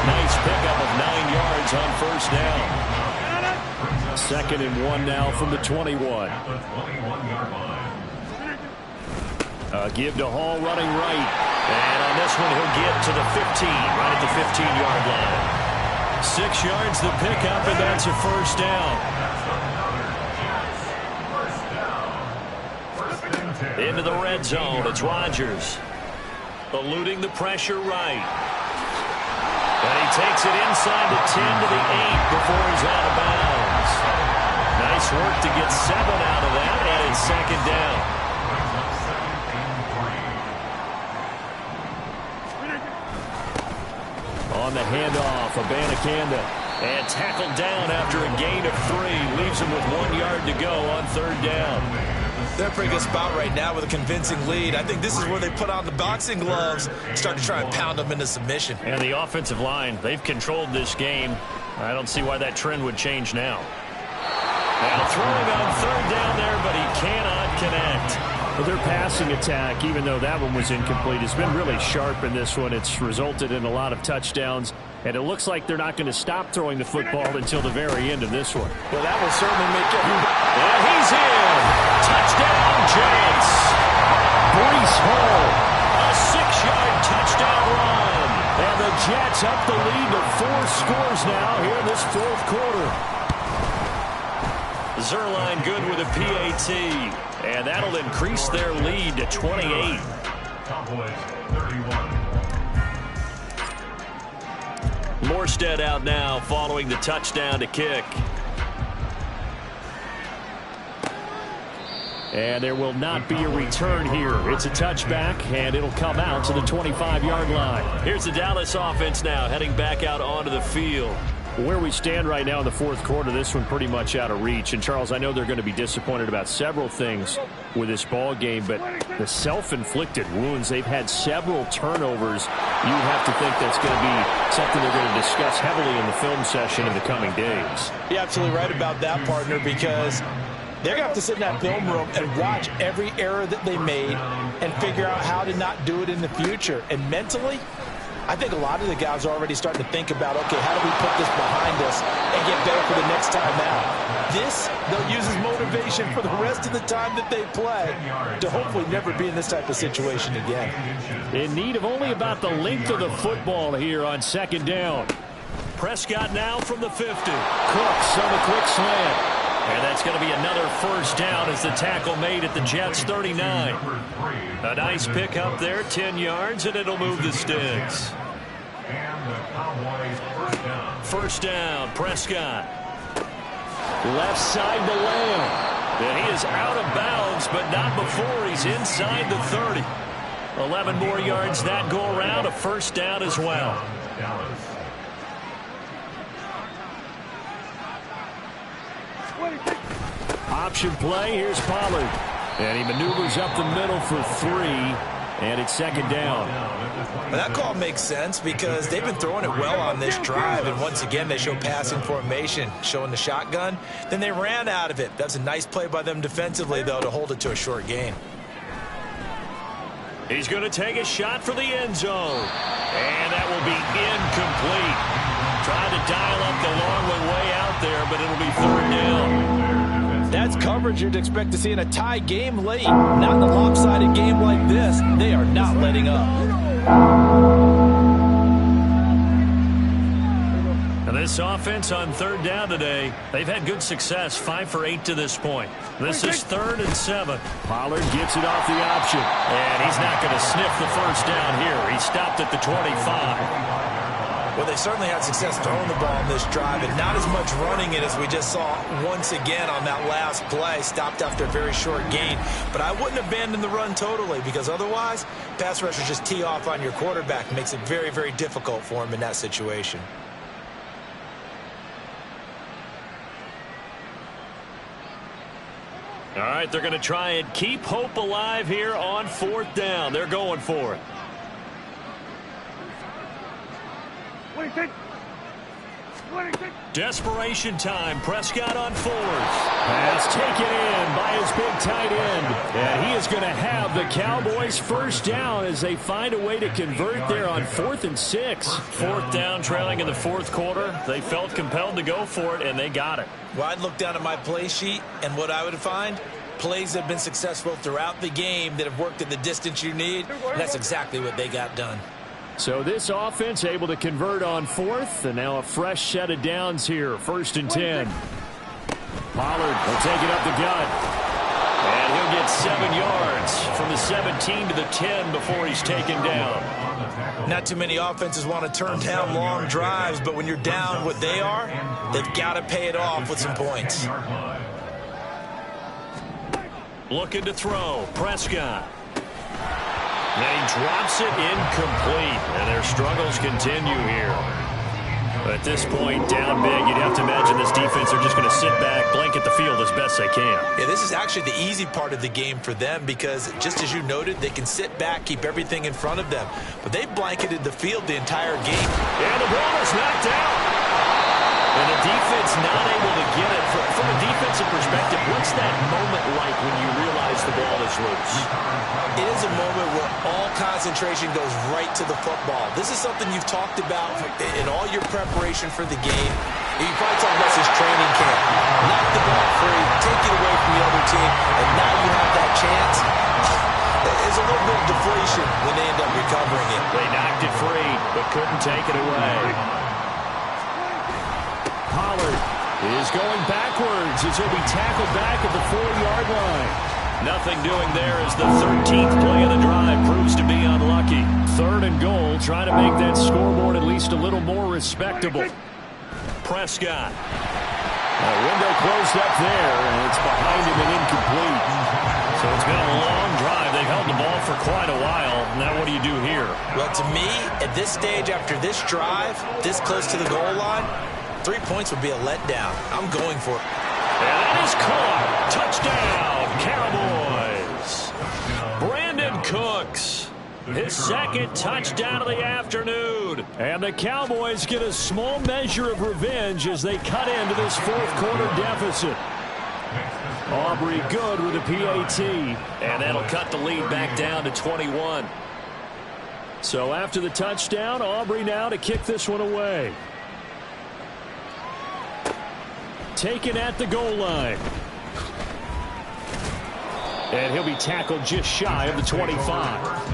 Speaker 3: Nice pickup of 9 yards on first down.
Speaker 5: 2nd and 1 now from the 21. Give to Hall running right.
Speaker 3: And on this one, he'll get to the 15, right at the 15-yard line. 6 yards the pickup, and that's a first down. Into the red zone, it's Rodgers. Eluding the pressure right. And he takes it inside the 10 to the 8 before he's out of bounds. Nice work to get 7 out of that, and it's second down.
Speaker 5: On the handoff, Abanikanda.
Speaker 3: And tackled down after a gain of 3. Leaves him with 1 yard to go on third down.
Speaker 4: They're in a pretty good spot right now with a convincing lead. I think this is where they put on the boxing gloves, start to try and pound them into submission.
Speaker 3: And the offensive line, they've controlled this game. I don't see why that trend would change now. Now throwing on third down there, but he cannot connect.
Speaker 5: Well, their passing attack, even though that one was incomplete, has been really sharp in this one. It's resulted in a lot of touchdowns, and it looks like they're not going to stop throwing the football until the very end of this one.
Speaker 4: Well, that will certainly make everybody.
Speaker 3: And he's in. Touchdown, Jets.
Speaker 5: Breece Hall.
Speaker 3: A 6-yard touchdown run.
Speaker 5: And the Jets up the lead to 4 scores now here in this fourth quarter.
Speaker 3: Zerline good with a PAT. And that'll increase their lead to 28.
Speaker 6: Cowboys 31.
Speaker 3: Morstead out now following the touchdown to kick.
Speaker 5: And there will not be a return here. It's a touchback, and it'll come out to the 25-yard line.
Speaker 3: Here's the Dallas offense now heading back out onto the field.
Speaker 5: Where we stand right now in the fourth quarter, this one pretty much out of reach. And, Charles, I know they're going to be disappointed about several things with this ball game, but the self-inflicted wounds, they've had several turnovers. You have to think that's going to be something they're going to discuss heavily in the film session in the coming days.
Speaker 4: You're absolutely right about that, partner, because they're going to have to sit in that film room and watch every error that they made and figure out how to not do it in the future. And mentally, I think a lot of the guys are already starting to think about, okay, how do we put this behind us and get better for the next time out? This, they'll use as motivation for the rest of the time that they play to hopefully never be in this type of situation again.
Speaker 3: In need of only about the length of the football here on second down. Prescott now from the 50. Cooks on the quick slant. And that's going to be another first down as the tackle made at the Jets' 39. A nice pickup there, 10 yards, and it'll move the sticks.
Speaker 6: And the Cowboys
Speaker 3: First down, Prescott. Left side to Lamb. And he is out of bounds, but not before he's inside the 30. 11 more yards that go around, a first down as well. Option play, here's Pollard. And he maneuvers up the middle for 3, and it's second down.
Speaker 4: Well, that call makes sense because they've been throwing it well on this drive, and once again they show passing formation, showing the shotgun. Then they ran out of it. That's a nice play by them defensively, though, to hold it to a short gain.
Speaker 3: He's going to take a shot for the end zone, and that will be incomplete. Trying to dial up the long way out there, but it'll be third down.
Speaker 4: That's coverage you'd expect to see in a tie game late. Not in a lopsided game like this. They are not letting up.
Speaker 3: And this offense on third down today, they've had good success, 5 for 8 to this point. This is 3rd and 7. Pollard gets it off the option, and he's not going to sniff the first down here. He stopped at the 25.
Speaker 4: Well, they certainly had success throwing the ball in this drive, and not as much running it as we just saw once again on that last play. Stopped after a very short gain. But I wouldn't abandon the run totally, because otherwise, pass rushers just tee off on your quarterback. It makes it very, very difficult for him in that situation.
Speaker 3: All right, they're going to try and keep hope alive here on 4th down. They're going for it. Desperation time. Prescott on 4th. Pass taken in by his big tight end. And he is going to have the Cowboys first down as they find a way to convert there on 4th and 6. 4th down, trailing in the 4th quarter. They felt compelled to go for it, and they got it.
Speaker 4: Well, I'd look down at my play sheet, and what I would find, plays that have been successful throughout the game that have worked at the distance you need, and that's exactly what they got done.
Speaker 3: So this offense able to convert on 4th, and now a fresh set of downs here, 1st and 10. Pollard will take it up the gut. And he'll get 7 yards from the 17 to the 10 before he's taken down.
Speaker 4: Not too many offenses want to turn down long drives, but when you're down what they are, they've got to pay it off with some points.
Speaker 3: Looking to throw, Prescott. And he drops it incomplete, and their struggles continue here. But at this point, down big, you'd have to imagine this defense are just going to sit back, blanket the field as best they can.
Speaker 4: Yeah, this is actually the easy part of the game for them because, just as you noted, they can sit back, keep everything in front of them. But they blanketed the field the entire game.
Speaker 3: And the ball is knocked out. And the defense not able to get it. From a defensive perspective, what's that moment like when you realize the ball is loose?
Speaker 4: It is a moment where all concentration goes right to the football. This is something you've talked about in all your preparation for the game. You probably talked about this training camp. Knock the ball free, take it away from the other team, and now you have that chance. There's a little bit of deflation when they end up recovering it.
Speaker 3: They knocked it free, but couldn't take it away. Pollard is going backwards as he'll be tackled back at the 4-yard line. Nothing doing there as the 13th play of the drive proves to be unlucky. 3rd and goal, trying to make that scoreboard at least a little more respectable. Prescott. A window closed up there, and it's behind him and incomplete. So it's been a long drive. They've held the ball for quite a while. Now what do you do here?
Speaker 4: Well, to me, at this stage, after this drive, this close to the goal line, 3 points would be a letdown. I'm going for it.
Speaker 3: And that is caught. Touchdown, Cowboys. Brandon Cooks, his 2nd touchdown of the afternoon. And the Cowboys get a small measure of revenge as they cut into this 4th quarter deficit. Aubrey good with a PAT. And that'll cut the lead back down to 21. So after the touchdown, Aubrey now to kick this one away. Taken at the goal line. And he'll be tackled just shy of the 25.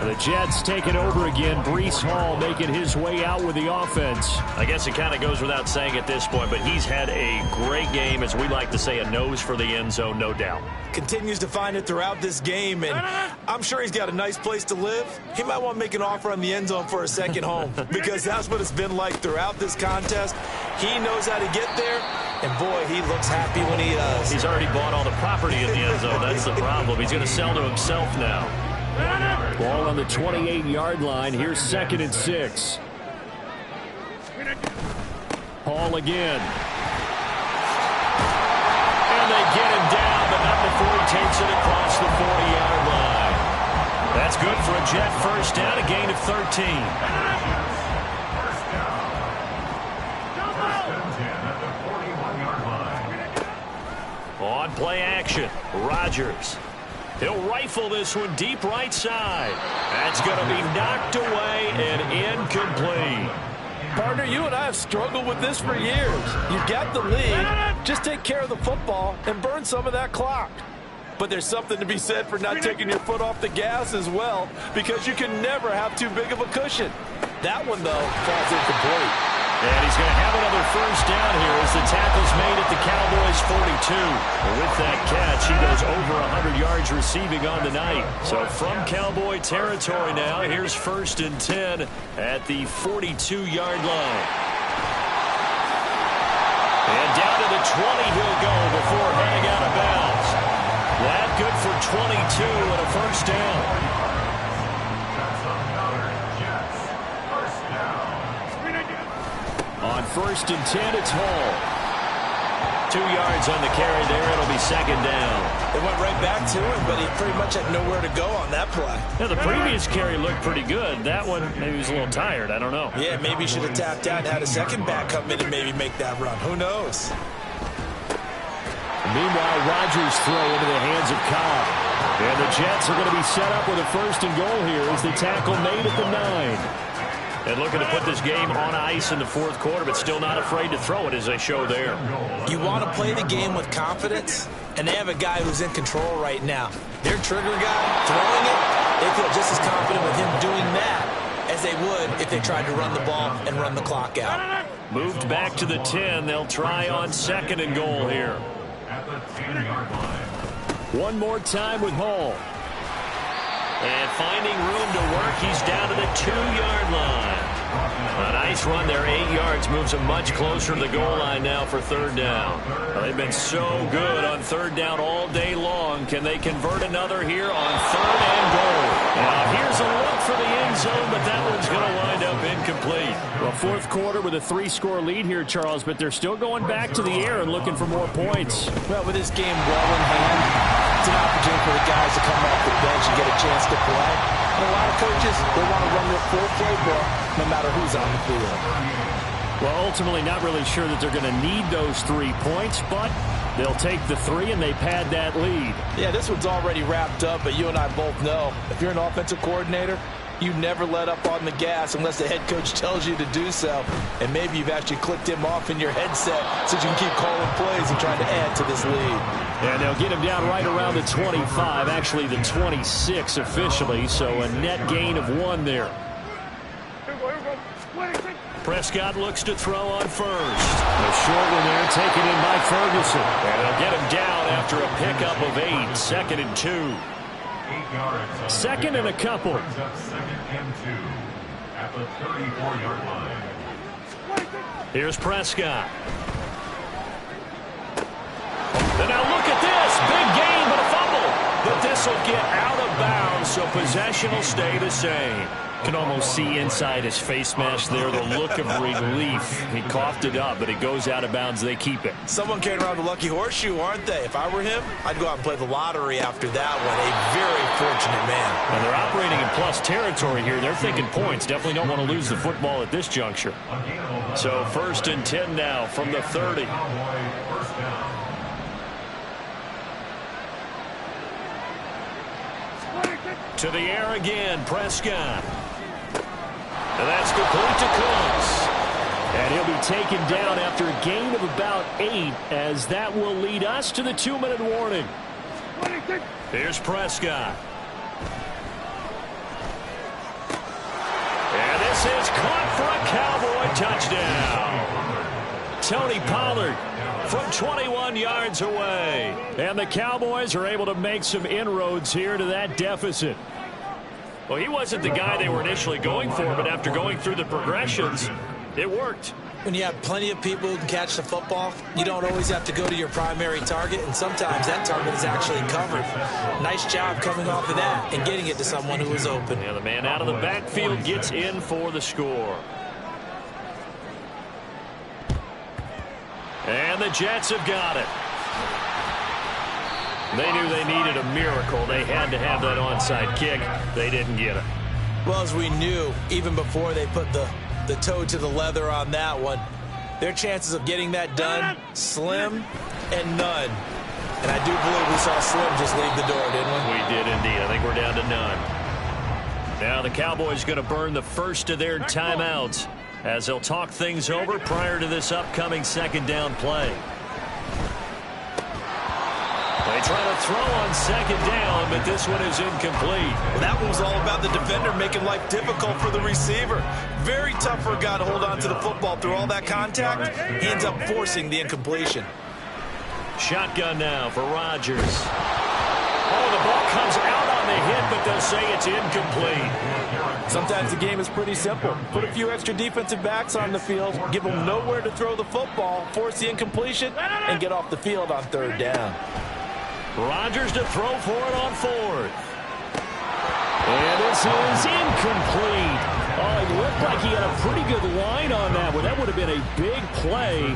Speaker 3: The Jets taking over again. Breece Hall making his way out with the offense.
Speaker 5: I guess it kind of goes without saying at this point, but he's had a great game, as we like to say, a nose for the end zone, no doubt.
Speaker 4: Continues to find it throughout this game, and I'm sure he's got a nice place to live. He might want to make an offer on the end zone for a second home, because that's what it's been like throughout this contest. He knows how to get there, and boy, he looks happy when he does.
Speaker 5: He's already bought all the property in the end zone. That's the problem. He's going to sell to himself now.
Speaker 3: Ball on the 28-yard line. Here's 2nd and 6. Hall again. And they get him down, but not before he takes it across the 40-yard line. That's good for a Jet first down, a gain of 13. On play action, Rodgers. He'll rifle this one deep right side. That's going to be knocked away and incomplete.
Speaker 4: Partner, you and I have struggled with this for years. You've got the lead. Just take care of the football and burn some of that clock. But there's something to be said for not taking your foot off the gas as well, because you can never have too big of a cushion. That one, though, falls incomplete.
Speaker 3: And he's going to have another first down here as the tackle's made at the Cowboys 42. With that catch, he goes over 100 yards receiving on the night. So from Cowboy territory now, here's 1st and 10 at the 42-yard line. And down to the 20 he'll go before heading out of bounds. That good for 22 and a first down. On 1st and 10, it's Hall. 2 yards on the carry there. It'll be 2nd down.
Speaker 4: They went right back to him, but he pretty much had nowhere to go on that play.
Speaker 3: Yeah, the previous carry looked pretty good. That one, maybe he was a little tired. I don't know.
Speaker 4: Yeah, maybe he should have tapped out and had a second back come in and maybe make that run. Who knows?
Speaker 3: Meanwhile, Rodgers throw into the hands of Cobb. And the Jets are going to be set up with a 1st and goal here as the tackle made at the 9. And looking to put this game on ice in the 4th quarter, but still not afraid to throw it as they show there.
Speaker 4: You want to play the game with confidence, and they have a guy who's in control right now. Their trigger guy throwing it, they feel just as confident with him doing that as they would if they tried to run the ball and run the clock out.
Speaker 3: Moved back to the 10. They'll try on 2nd and goal here. One more time with Hall. And finding room to work, he's down to the 2-yard line. A nice run there, 8 yards, moves him much closer to the goal line now for 3rd down. Well, they've been so good on 3rd down all day long. Can they convert another here on 3rd and goal? Now here's a look for the end zone, but that one's going to wind up incomplete. Well, 4th quarter with a 3-score lead here, Charles, but they're still going back to the air and looking for more points.
Speaker 4: Well, with this game well in hand, it's an opportunity for the guys to come off the bench and get a chance to play. And a lot of coaches, they want to run their full playbook no matter who's on the field.
Speaker 3: Well, ultimately not really sure that they're going to need those 3 points, but they'll take the 3 and they pad that lead.
Speaker 4: Yeah, this one's already wrapped up, but you and I both know if you're an offensive coordinator, you never let up on the gas unless the head coach tells you to do so. And maybe you've actually clicked him off in your headset so you can keep calling plays and trying to add to this lead.
Speaker 3: And they'll get him down right around the 25, actually the 26 officially, so a net gain of 1 there. Prescott looks to throw on 1st. A short one there taken in by Ferguson. And they'll get him down after a pickup of 8, 2nd and 2. 2nd and a couple.
Speaker 6: 2nd and 2 at the 34-yard line.
Speaker 3: Here's Prescott. And now look at this. Big gain, but a fumble. But this will get out of bounds, so possession will stay the same. Can almost see inside his face mask there the look of relief. He coughed it up, but it goes out of bounds. They keep it.
Speaker 4: Someone came around the lucky horseshoe, aren't they? If I were him, I'd go out and play the lottery after that one. A very fortunate man.
Speaker 3: And they're operating in plus territory here. They're thinking points. Definitely don't want to lose the football at this juncture. So 1st and 10 now from the 30. To the air again, Prescott. And that's complete to Cooks. And he'll be taken down after a gain of about 8, as that will lead us to the 2-minute warning. Here's Prescott. And this is caught for a Cowboy touchdown. Tony Pollard from 21 yards away. And the Cowboys are able to make some inroads here to that deficit. Well, he wasn't the guy they were initially going for, but after going through the progressions, it worked.
Speaker 4: When you have plenty of people who can catch the football, you don't always have to go to your primary target, and sometimes that target is actually covered. Nice job coming off of that and getting it to someone who was open.
Speaker 3: And the man out of the backfield gets in for the score. And the Jets have got it. They knew they needed a miracle. They had to have that onside kick. They didn't get it.
Speaker 4: Well, as we knew, even before they put the toe to the leather on that one, their chances of getting that done, slim and none. And I do believe we saw Slim just leave the door, didn't we?
Speaker 3: We did indeed. I think we're down to none. Now the Cowboys going to burn the first of their timeouts as they'll talk things over prior to this upcoming second down play. They try to throw on second down, but this one is incomplete.
Speaker 4: Well, that one was all about the defender making life difficult for the receiver. Very tough for a guy to hold on to the football through all that contact. He ends up forcing the incompletion.
Speaker 3: Shotgun now for Rodgers. Oh, the ball comes out on the hit, but they'll say it's incomplete.
Speaker 4: Sometimes the game is pretty simple. Put a few extra defensive backs on the field, give them nowhere to throw the football, force the incompletion, and get off the field on third down.
Speaker 3: Rodgers to throw for it on fourth. And this is incomplete. Oh, it looked like he had a pretty good line on that one. That would have been a big play,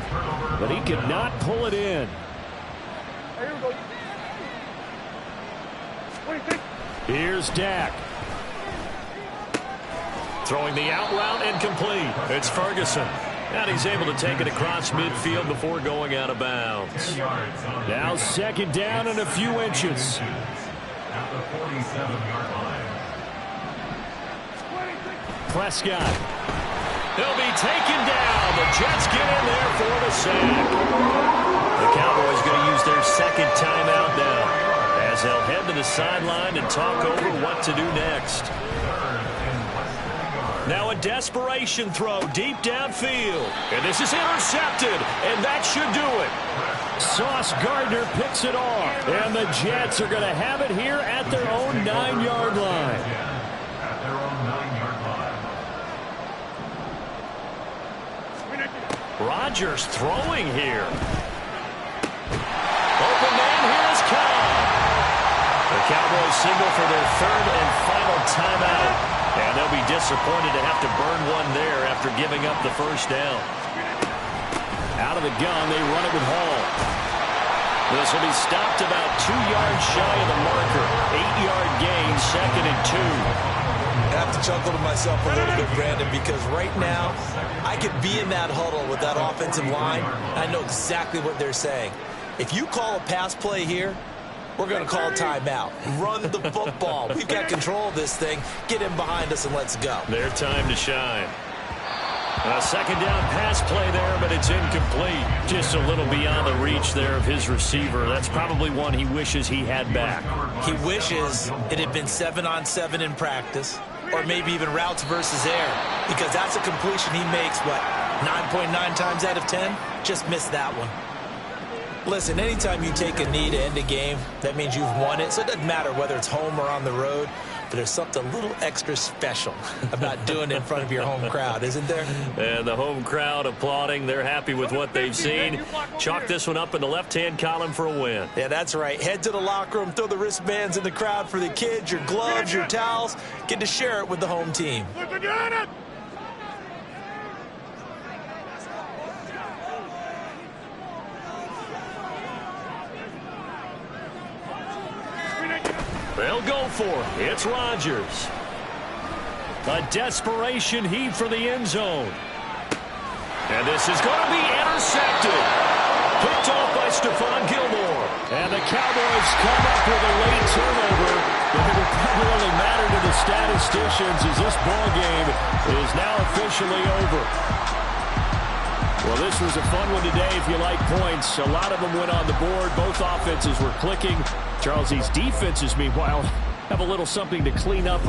Speaker 3: but he could not pull it in. Here's Dak. Throwing the out route incomplete. It's Ferguson. And he's able to take it across midfield before going out of bounds. Now second down and a few inches.
Speaker 6: At the 47-yard line.
Speaker 3: Prescott. He'll be taken down. The Jets get in there for the sack. The Cowboys going to use their second timeout now, as they'll head to the sideline and talk over what to do next. Now a desperation throw deep downfield. And this is intercepted, and that should do it. Sauce Gardner picks it off. And the Jets are going to have it here at their own 9-yard line.
Speaker 6: At their own 9-yard line.
Speaker 3: Rodgers throwing here. Open man, here is Cobb. The Cowboys signal for their third and final timeout. And they'll be disappointed to have to burn one there after giving up the first down. Out of the gun, they run it with Hall. This will be stopped about 2 yards shy of the marker. 8-yard gain, second and 2.
Speaker 4: I have to chuckle to myself a little bit, Brandon, because right now I could be in that huddle with that offensive line. I know exactly what they're saying. If you call a pass play here, we're going to call timeout. Run the football. We've got control of this thing. Get in behind us and let's go.
Speaker 3: Their time to shine. A second down pass play there, but it's incomplete. Just a little beyond the reach there of his receiver. That's probably one he wishes he had back.
Speaker 4: He wishes it had been 7-on-7 in practice, or maybe even routes versus air, because that's a completion he makes, what, 9.9 times out of 10? Just missed that one. Listen, anytime you take a knee to end a game, that means you've won it. So it doesn't matter whether it's home or on the road, but there's something a little extra special about doing it in front of your home crowd, isn't there?
Speaker 3: And the home crowd applauding. They're happy with what they've seen. Chalk this one up in the left-hand column for a win.
Speaker 4: Yeah, that's right. Head to the locker room, throw the wristbands in the crowd for the kids, your gloves, your towels. Get to share it with the home team.
Speaker 3: They'll go for it. It's Rodgers. A desperation heave for the end zone. And this is going to be intercepted. Picked off by Stephon Gilmore. And the Cowboys come up with a late turnover, but it will probably only matter to the status superstitions as this ball game is now officially over. Well, this was a fun one today if you like points. A lot of them went on the board. Both offenses were clicking. Charles, these defenses, meanwhile, have a little something to clean up